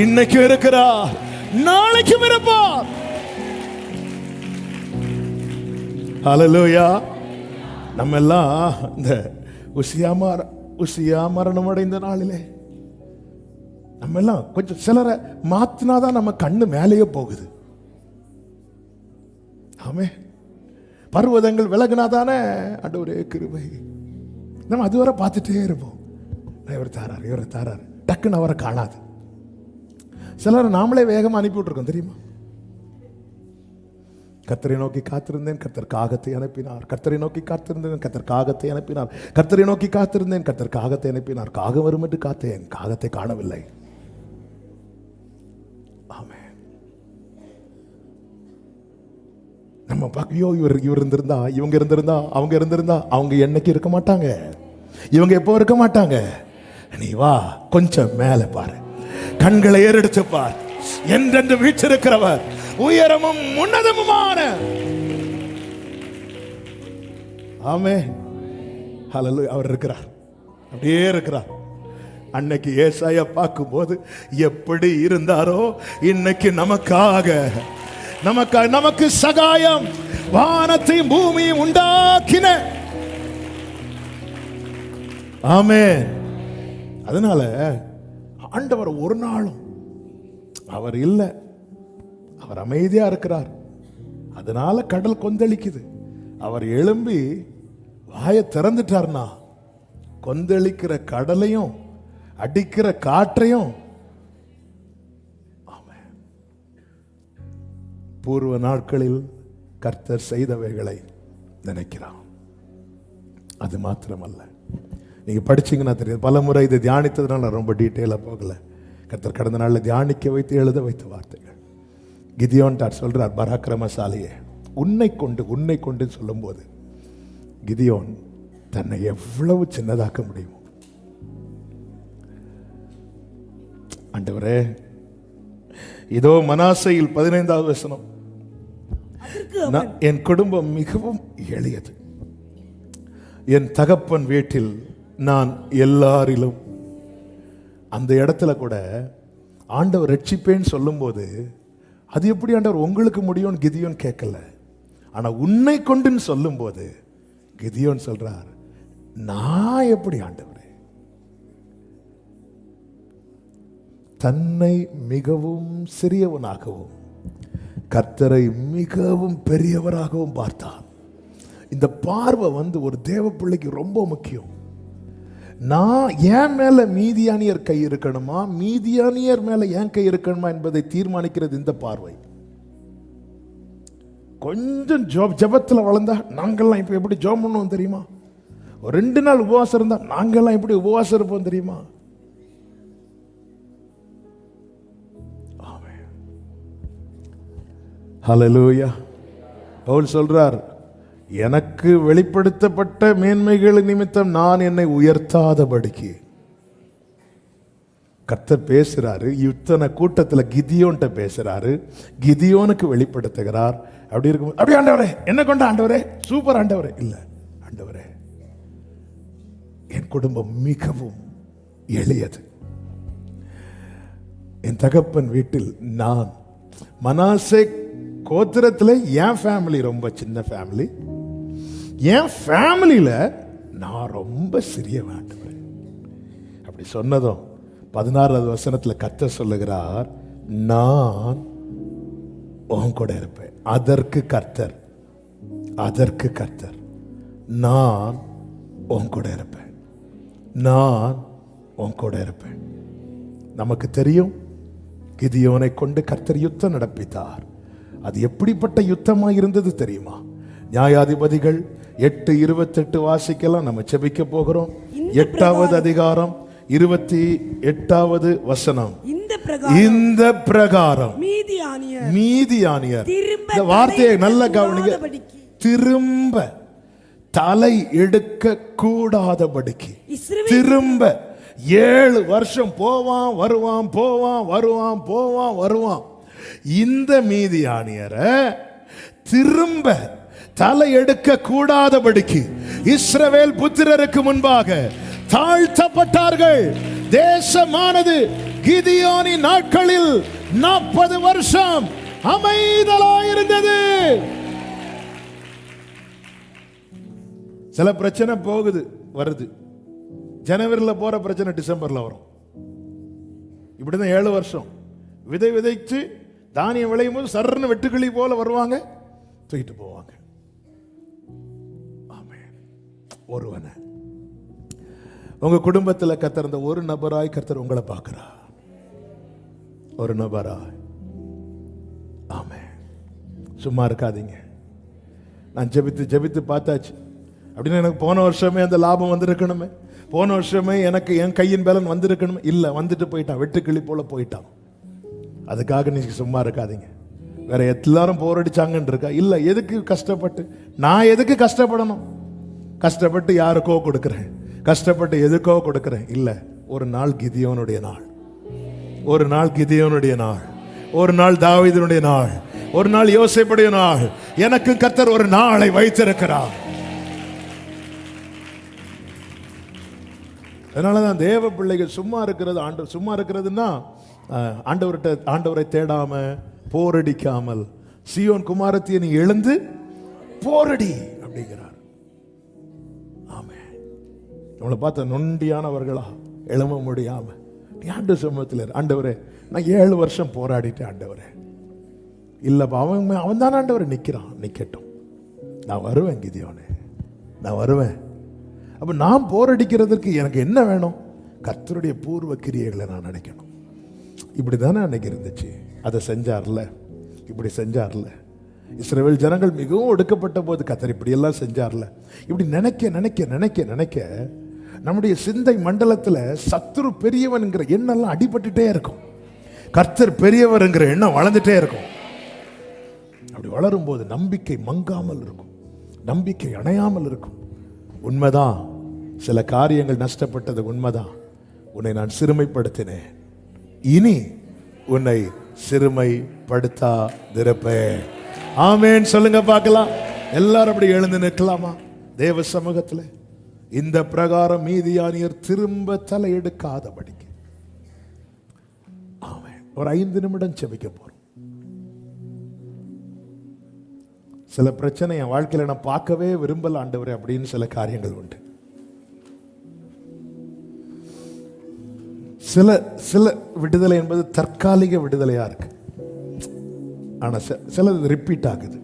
இன்னைக்கும் இருக்கிறார், நாளைக்கும் இருப்பார். ஹல்லேலூயா. நம்ம எல்லாம் இந்த உசியா மரணம் அடைந்த நாளிலே நம்ம எல்லாம் கொஞ்சம் சிலரை மாத்தினாதான் நம்ம கண்ணு மேலேயே போகுது. ஆமே, பர்வதங்கள் விலகினாதானே ஆண்டவரே கிருபை. நம்ம அதுவரை பார்த்துட்டே இருப்போம். இவர் தாராரு டக்குன்னு அவரை காணாது. சிலரை நாமளே வேகமா அனுப்பி விட்டுருக்கோம் தெரியுமா? கர்த்தரை நோக்கி காத்திருந்தேன், கர்த்தர் காகத்தை அனுப்பினார். கர்த்தரை நோக்கி காத்திருந்தேன், கர்த்தர் காகத்தை அனுப்பினார். கர்த்தரை நோக்கி காத்திருந்தேன், கர்த்தர் காகத்தை அனுப்பினார். காகம் வரும் என்று காத்தேன், காகத்தை காணவில்லை. ஆமே, நம்ம ஐயோ இவர் இருந்திருந்தா, இவங்க இருந்திருந்தா, அவங்க இருந்திருந்தா, அவங்க என்னைக்கு இருக்க மாட்டாங்க, இவங்க எப்போ இருக்க மாட்டாங்க. நீ வா, கொஞ்சம் மேல பாரு, கண்களை ஏறெடுத்து பார். என்றென்று வீற்றிருக்கிறவர், உயரமும் உன்னதமுமான. ஆமே, ஹல்லேலூயா. அவர் இருக்கிறார், அப்படியே இருக்கிறார். அன்னைக்கு ஏசாயா பார்க்கும்போது எப்படி இருந்தாரோ, இன்னைக்கு நமக்கு சகாயம் வானத்தையும் பூமியும் உண்டாக்கின. ஆமென். அதனால ஆண்டவர் ஒரு நாளும் அவர் இல்லை, அவர் அமைதியா இருக்கிறார். அதனால கடல் கொந்தளிக்குது. அவர் எழும்பி வாயை திறந்துட்டார்னா கொந்தளிக்கிற கடலையும் அடிக்கிற காற்றையும் பூர்வ நாட்களில் கர்த்தர் செய்தவைகளை நினைக்கிறான். அது மாத்திரமல்ல, நீங்க படிச்சீங்கன்னா தெரியும். பல முறை இதை தியானித்ததுனால ரொம்ப டீட்டெயிலா போகல. கர்த்தர் கடந்த நாளில் தியானிக்க வைத்து எழுத வைத்த வார்த்தைகள். கிதியோன் சொல்றார், பராக்கிரமசாலியே, உன்னை கொண்டு சொல்லும் போது கிதியோன் தன்னை எவ்வளவு சின்னதாக்க முடியும். ஆண்டவரே, இதோ மனாசையில் 15வது வசனம், என் குடும்பம் மிகவும் எளியது, என் தகப்பன் வீட்டில் நான் எல்லாரிலும். அந்த இடத்துல கூட ஆண்டவர் ரட்சிப்பேன்னு சொல்லும் போது அது எப்படி ஆண்டவர் உங்களுக்கு முடியும் கிதியோன் கேட்கல. ஆனா உன்னை கொண்டுன்னு சொல்லும் போது கிதியோன் சொல்றார், நான் எப்படி ஆண்டவரே. தன்னை மிகவும் சிறியவனாகவும் கர்த்தரை மிகவும் பெரியவராகவும் பார்த்தார். இந்த பார்வை ஒரு தேவ பிள்ளைக்கு ரொம்ப முக்கியம். நான் என் மேல மீதியானியர் கை இருக்கணுமா, மீதியானியர் மேல என் கை இருக்கணுமா என்பதை தீர்மானிக்கிறது இந்த பார்வை. கொஞ்சம் ஜெபத்தில் வளர்ந்தா நாங்கள்லாம் இப்ப எப்படி ஜெபம் பண்ணுவோம் தெரியுமா? ஒரு 2 நாள் உபவாசம் இருந்தா நாங்கள்லாம் எப்படி உபவாசம் இருப்போம் தெரியுமா? ஹல்லேலூயா. பவுல் சொல்றார், எனக்கு வெளிப்படுத்தப்பட்ட மேன்மைகள் நிமித்தம் நான் என்னை உயர்த்தாதபடிக்கு. கர்த்தர் பேசுறாரு, இத்தனை கூட்டத்தில் கிதியோன்ட்ட பேசுறாரு, கிதியோனுக்கு வெளிப்படுத்துகிறார். அப்படி இருக்கும், அப்படி ஆண்டவரே என்ன கொண்ட ஆண்டவரே, சூப்பர் ஆண்டவரே, இல்ல ஆண்டவரே என் குடும்பம் மிகவும் எளியது. என் தகப்பன் வீட்டில் நான் மனாசே கோத்திரத்தில் என் ஃபேமிலி ரொம்ப சின்ன ஃபேமிலி, என் ஃபேமிலியில நான் ரொம்ப சிறியவன் ஆண்டவரே. அப்படி சொன்னதும் 16வது வசனத்தில் கர்த்தர் சொல்லுகிறார், நான் உன் கூட இருப்பேன். அதற்கு கர்த்தர் நான் உன் கூட இருப்பேன், நான் உன் கூட இருப்பேன். நமக்கு தெரியும் கிதியோனை கொண்டு கர்த்தர் யுத்தம் நடப்பித்தார். அது எப்படிப்பட்ட யுத்தமா இருந்தது தெரியுமா? நியாயாதிபதிகள் 8:28 வாசிக்கலாம். நம்ம செபிக்க போகிறோம். 8வது அதிகாரம் 28வது வசனம். இந்த பிரகாரம் மீதியானியர், இந்த வார்த்தையை நல்ல கவனிங்க, திரும்ப தலை எடுக்க கூடாதபடிக்கு, திரும்ப 7 வருஷம் போவான் வருவான். இந்த மீதியானியரை திரும்ப தலை எடுக்க கூடாதபடிக்கு இஸ்ரவேல் புத்திரருக்கு முன்பாக தாழ்த்தப்பட்டார்கள். தேசமானது கிதியோனின் நாட்களில் 40 வருஷம் அமைதலாயிருந்தது. சில பிரச்சனை போகுது வருது, ஜனவரியில் போற பிரச்சனை டிசம்பர்ல வரும். இப்படிதான் 7 வருஷம் விதை விதைச்சு தானியம் விளையும் போது சர்ன்னு வெட்டுக்கிளி போல வருவாங்க, தூக்கிட்டு போவாங்க. ஆமென். ஒருவனை உங்க குடும்பத்தில் கர்த்தர் அந்த ஒரு நபராய் கர்த்தர் உங்களை பார்க்கிறார், ஒரு நபராய். ஆமென். சும்மா இருக்காதீங்க. நான் ஜெபித்து பார்த்தாச்சு. அப்படின்னு எனக்கு போன வருஷமே அந்த லாபம் வந்திருக்கணுமே, போன வருஷமே எனக்கு என் கையின் பலன் வந்திருக்கணுமே. இல்லை, வந்துட்டு போயிட்டான், வெட்டுக்கிளி போல போயிட்டான். அதுக்காக நீங்க சும்மா இருக்காதீங்க. வேற எல்லாரும் போரடிச்சாங்கன்னு இருக்கா? இல்லை, எதுக்கு கஷ்டப்பட்டு, நான் எதுக்கு கஷ்டப்படணும்? கஷ்டப்பட்டு யாருக்கோ கொடுக்குறேன், கஷ்டப்பட்டு எதுக்கோ கொடுக்குறேன். இல்லை, ஒரு நாள் கிதியோனுடைய நாள், ஒரு நாள் கிதியோனுடைய நாள், ஒரு நாள் தாவீதுனுடைய நாள், ஒரு நாள் யோசேப்புடைய நாள். எனக்கு கர்த்தர் ஒரு நாளை வைத்திருக்கிறார். அதனாலதான் தேவ பிள்ளைகள் சும்மா இருக்கிறது, சும்மா இருக்கிறதுன்னா ஆண்டவரை தேடாம போரடிக்காமல், சீயோன் குமாரத்தியை நீ எழுந்து போரடி அப்படிங்கிறார். ஆமே. நம்மளை பார்த்த நொண்டியானவர்களா எழும முடியாம நீ ஆண்டு சமூகத்தில், ஆண்டவரே நான் 7 வருஷம் போராடிட்டேன் ஆண்டவரே. இல்லப்பா, அவன் தானே ஆண்டவரை நிற்கிறான், நிற்கட்டும், நான் வருவேன் கிதியோனே, நான் வருவேன். அப்ப நான் போரடிக்கிறதுக்கு எனக்கு என்ன வேணும்? கர்த்தருடைய பூர்வ கிரியைகளை நான் நினைக்கணும். இப்படி தானே அன்னைக்கு இருந்துச்சு. அதை செஞ்சார்ல, இப்படி செஞ்சார்ல. இஸ்ரவேல் ஜனங்கள் மிகவும் ஒடுக்கப்பட்ட போது கர்த்தர் இப்படி எல்லாம் செஞ்சார்ல. இப்படி நினைக்க நினைக்க நினைக்க நினைக்க நம்முடைய சிந்தை மண்டலத்தில் சத்துரு பெரியவன்கிற எண்ணெல்லாம் அடிபட்டுட்டே இருக்கும், கர்த்தர் பெரியவர்ங்கிற எண்ணம் வளர்ந்துட்டே இருக்கும். அப்படி வளரும் போது நம்பிக்கை மங்காமல் இருக்கும், நம்பிக்கை அணையாமல் இருக்கும். உண்மைதான், சில காரியங்கள் நஷ்டப்பட்டது உண்மைதான். உன்னை நான் சிறுமைப்படுத்தினேன், இனி உன்னை சிறுமைப்படுத்தாதிருப்பேன். ஆமென் சொல்லுங்க பார்க்கலாம். எல்லாரும் அப்படி எழுந்து நிற்கலாமா தேவ சமூகத்தில்? இந்த பிரகாரம் மீதியானியர் திரும்ப தலை எடுக்காதபடிக்கு. ஆமென். ஒரு 5 நிமிடம் செபிக்க போறோம். சில பிரச்சனை என் வாழ்க்கையில நான் பார்க்கவே விரும்பல ஆண்டவரே அப்படின்னு சில காரியங்கள் உண்டு. சில விடுதலை என்பது தற்காலிக விடுதலையா இருக்கு, ஆனா சிலது ரிப்பீட் ஆகுது.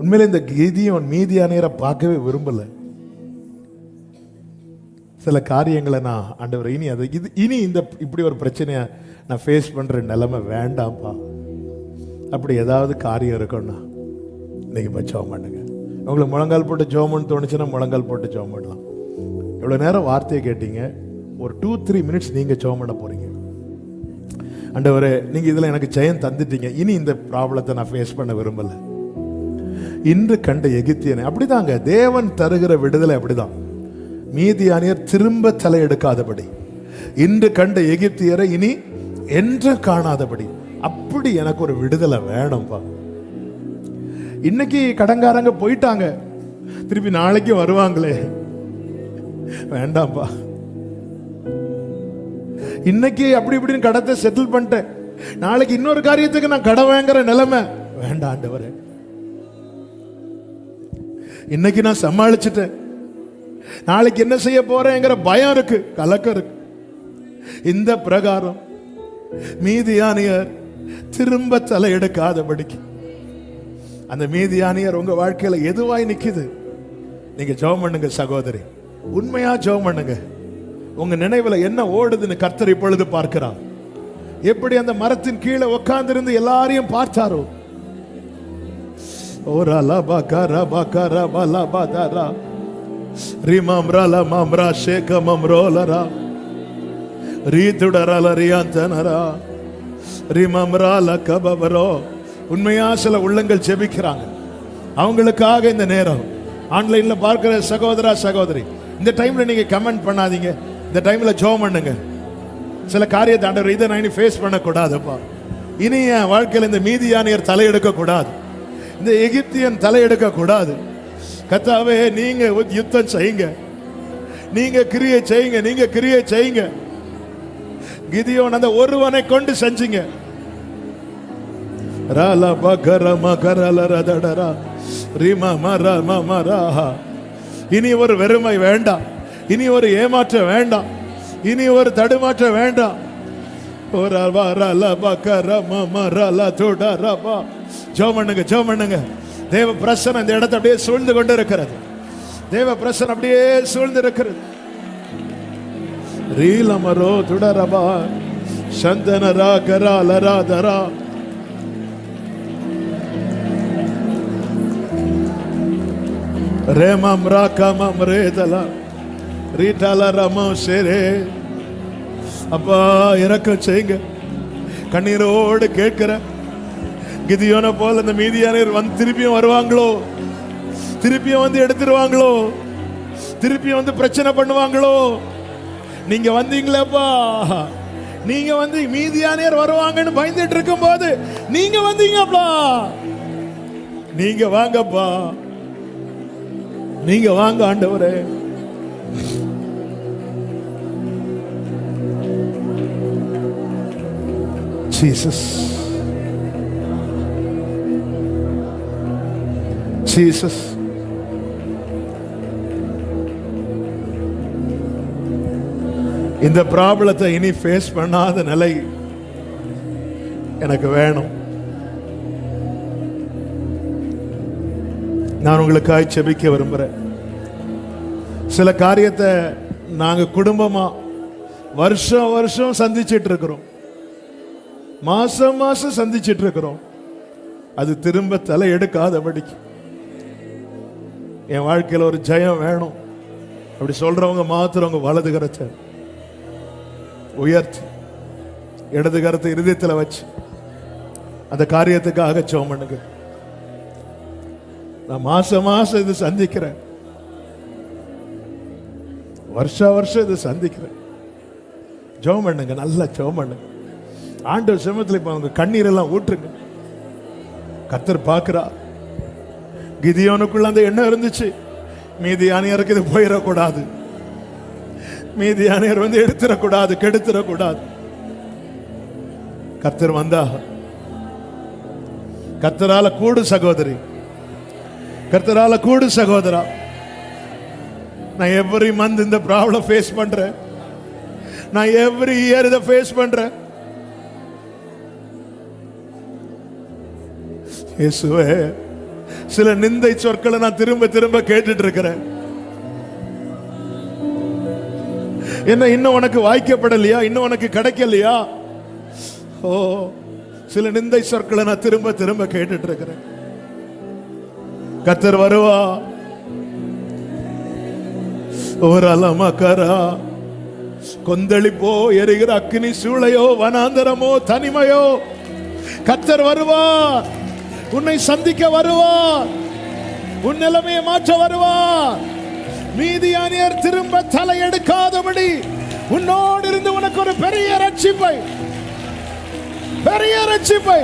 உண்மையில இந்த கிதியோன் மீதியானியரை பார்க்கவே விரும்பல. சில காரியங்களை நான் ஆண்டவரே இனி இந்த இப்படி ஒரு பிரச்சனையை நான் ஃபேஸ் பண்ற நிலைமை வேண்டாம்ப்பா, அப்படி ஏதாவது காரியம் இருக்கும்னா இன்னைக்கு போய் ஜெபம் பண்ணுங்க. உங்களுக்கு முழங்கால் போட்டு ஜெபம்னு தோணுச்சுன்னா முழங்கால் போட்டு ஜெபம் பண்ணலாம். எவ்வளோ நேரம் வார்த்தையை கேட்டீங்க, ஒரு 2-3 மினிட்ஸ் நீங்கள் ஜெபம் பண்ண போறீங்க. ஆண்டவரே நீங்கள் இதில் எனக்கு ஜெயம் தந்துட்டீங்க, இனி இந்த ப்ராப்ளத்தை நான் ஃபேஸ் பண்ண விரும்பலை. இன்று கண்ட எகிப்தியனை. அப்படிதாங்க தேவன் தருகிற விடுதலை. அப்படிதான் மீதியானியர் திரும்ப தலையெடுக்காதபடி, இன்று கண்ட எகிப்தியரை இனி என்று காணாதபடி. அப்படி எனக்கு ஒரு விடுதலை வேணும்பா. இன்னைக்கு கடங்காரங்க போயிட்டாங்க, திருப்பி நாளைக்கு வருவாங்களே, வேண்டாம்பா. இன்னைக்கு அப்படி இப்படின்னு கடத்தை செட்டில் பண்ணிட்டேன், நாளைக்கு இன்னொரு காரியத்துக்கு நான் கடன் வாங்குற நிலைமை வேண்டாம் ஆண்டவரே. இன்னைக்கு நான் சமாளிச்சுட்டேன், நாளைக்கு என்ன செய்ய போறேங்கிற பயம் இருக்கு, கலக்கம் இருக்கு. இந்த பிரகாரம் மீதியானியர் திரும்ப தலை எடுக்காதபடிக்கு, அந்த மீதியானியர் உங்க வாழ்க்கையில எதுவாய் நிக்குது, நீங்க ஜெபம் பண்ணுங்க சகோதரி, உண்மையா ஜெபம் பண்ணுங்க. உங்க நினைவுல என்ன ஓடுதுன்னு கர்த்தர் இப்பொழுது பார்க்கிறார். எப்படி அந்த மரத்தின் கீழே உட்கார்ந்திருந்து எல்லாரையும் பார்த்தாரோ, ஓரா பகரா பகரா பலா பதரா ரிமம்ரல மம்ரா ஷேகமம்ரோலரா ரீதுடரல ரியாந்தனரா ரிமம்ரல கபபரோ. உண்மையா சில உள்ளங்கள் ஜெபிக்கிறாங்க. அவங்களுக்காக இந்த நேரம் ஆன்லைன்ல பார்க்கிற சகோதரா சகோதரி, இந்த டைம்ல நீங்க கமெண்ட் பண்ணாதீங்க, இந்த டைம்ல ஜெபம் பண்ணுங்க. சில காரியத்தை ஆண்டவர், இதை நான் இனி ஃபேஸ் பண்ணக்கூடாதுப்பா, இனி என் வாழ்க்கையில் இந்த மீதியானியர் தலையெடுக்க கூடாது, இந்த எகிப்தியன் தலையெடுக்க கூடாது. கர்த்தாவே நீங்க யுத்தம் செய்யுங்க, நீங்க கிரியை செய்யுங்க, நீங்க கிரியை செய்யுங்க. கிதியோன் அந்த ஒருவனை கொண்டு செஞ்சீங்க. ராலா பகர மகரல ரதடரா ரிமா மரா மரா. இனி ஒரு வெறுமை வேண்டாம், இனி ஒரு ஏமாற்றம் வேண்டாம், இனி ஒரு தடுமாற்றம் வேண்டாம். ஒரு வரல பகர மரல தொடரபா. ஜெபம் பண்ணுங்க, ஜெபம் பண்ணுங்க. தேவ பிரசன்னம் இந்த இடத்தை அப்படியே சூழ்ந்து கொண்டு இருக்கிறது. தேவ பிரசன்னம் அப்படியே சூழ்ந்து இருக்கிறது. ரீலமரோ துடரபா சந்தனரா கராலரா தரா ரேமம் ராகமம் ரேதலா ரீடால ரமம் சேரே. அப்பா இரக்கம் செய்யுங்க. கண்ணீரோடு கேட்கிற கிதியோனை போல இந்த மீதியானியர் வந்து திருப்பியும் வருவாங்களோ, திருப்பியும் வந்து எடுத்துருவாங்களோ, திருப்பியும் வந்து பிரச்சனை பண்ணுவாங்களோ. நீங்க வந்தீங்களேப்பா, நீங்க வந்து மீதியானியர் வருவாங்கன்னு பயந்துட்டு இருக்கும் போது நீங்க வந்தீங்கப்பா. நீங்க வாங்கப்பா, நீங்க வாங்க ஆண்டவரே. Jesus, Jesus. இந்த ப்ராப்ளத்தை இனி ஃபேஸ் பண்ணாத நிலை எனக்கு வேணும். நான் உங்களுக்காக செபிக்க விரும்புகிறேன். சில காரியத்தை நாங்கள் குடும்பமா வருஷம் வருஷம் சந்திச்சிட்டு இருக்கிறோம், மாசம் மாசம் சந்திச்சிட்டு இருக்கிறோம். அது திரும்ப தலை எடுக்காதபடிக்கு என் வாழ்க்கையில் ஒரு ஜெயம் வேணும். அப்படி சொல்றவங்க மாத்திரம் உங்க வலது கரத்தை உயர்த்தி இடது கரத்தை இருதயத்தில் வச்சு அந்த காரியத்துக்காக ஜெபம் பண்ணுங்க. நான் மாசம் மாசம் இது சந்திக்கிறேன், வருஷா வருஷம் இது சந்திக்கிறேன். ஜெபம் பண்ணுங்க, நல்லா ஜெபம் பண்ணுங்க. ஆண்டவர் சமூகத்தில் இப்ப அவங்க கண்ணீரெல்லாம் ஊற்றுங்க. கர்த்தர் பார்க்கிறா. கிதியோனுக்குள்ள அந்த எண்ணம் இருந்துச்சு, மீதியானியருக்கு இது போயிடக்கூடாது, மீதியானியர் வந்து எடுத்துடக்கூடாது, கெடுத்துடக்கூடாது. கர்த்தர் வந்தா, கர்த்தரால கூடு சகோதரி, கர்த்தரால கூடு சகோதரா. நான் எவ்ரி மந்த் இந்த ப்ராப்ளம் ஃபேஸ் பண்றேன், நான் எவ்ரி இயர் இதை ஃபேஸ் பண்றேன். இயேசுவே, சில நிந்தை சொற்களை நான் திரும்ப திரும்ப கேட்டுட்டு இருக்கிறேன். என்ன இன்னும் உனக்கு வாய்க்கப்படலையா, இன்னும் உனக்கு கிடைக்கலையா? ஓ, சில நிந்தை சொற்களை நான் திரும்ப திரும்ப கேட்டுட்டு இருக்கிறேன். கர்த்தர் வருவா. ஒரு அலமக்கரா கொந்தளிப்போ எரிகிற அக்னி சூளையோ வனாந்தரமோ தனிமையோ, கர்த்தர் வருவார், உன்னை சந்திக்க வருவார். உன் நிலைமையை மாற்ற வருவார். மீதியானியர் திரும்ப தலை எடுக்காதபடி உன்னோடு இருந்து உனக்கு ஒரு பெரிய ரட்சிப்பை, பெரிய ரட்சிப்பை.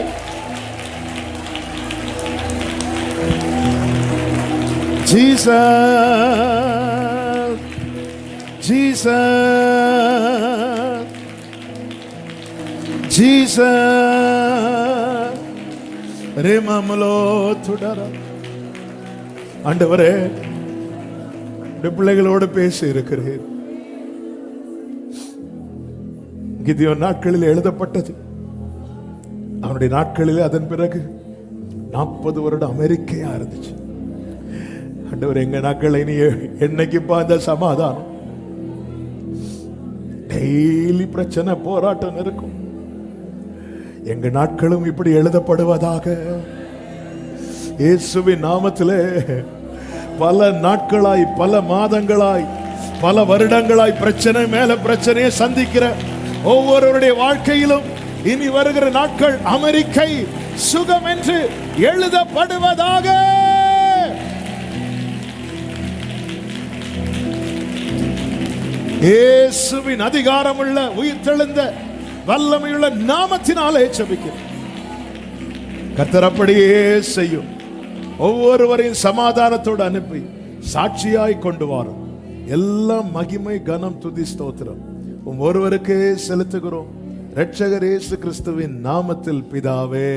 Jesus, Jesus, Jesus. ரேமமலோ துடர. ஆண்டவரே, பிள்ளைகளோடு பேசி இருக்கிறேன். கிதியோன் நாட்களில் எழுதப்பட்டது. அவனுடைய நாட்களில் அதன் பிறகு 40 வருடம் அமெரிக்கையா இருந்துச்சு. ஆண்டவர், எங்க நாட்களை நீ என்னைக்குப்பா அந்த சமாதானம்? டெய்லி பிரச்சனை, போராட்டம் இருக்கும். எங்க நாட்களும் இப்படி எழுதப்படுவதாக. இயேசுவின் நாமத்திலே பல நாட்களாய், பல மாதங்களாய், பல வருடங்களாய் பிரச்சனை மேல பிரச்சனையை சந்திக்கிற ஒவ்வொருவருடைய வாழ்க்கையிலும் இனி வருகிற நாட்கள் அமெரிக்கை சுகம் என்று எழுதப்படுவதாக. இயேசுவின் அதிகாரமுள்ள உயிர்த்தெழுந்த வல்லமையுள்ள நாமத்தினாலே ஜெபிக்கிறேன். கர்த்தர் அப்படியே செய்யும். ஒவ்வொருவரையும் சமாதானத்தோடு அனுப்பி சாட்சியாய் கொண்டு வரும். எல்லாம் மகிமை, கனம், துதி, ஸ்தோத்திரம் ஒருவருக்கே செலுத்துகிறோம். இரட்சகர் இயேசு கிறிஸ்துவின் நாமத்தில் பிதாவே.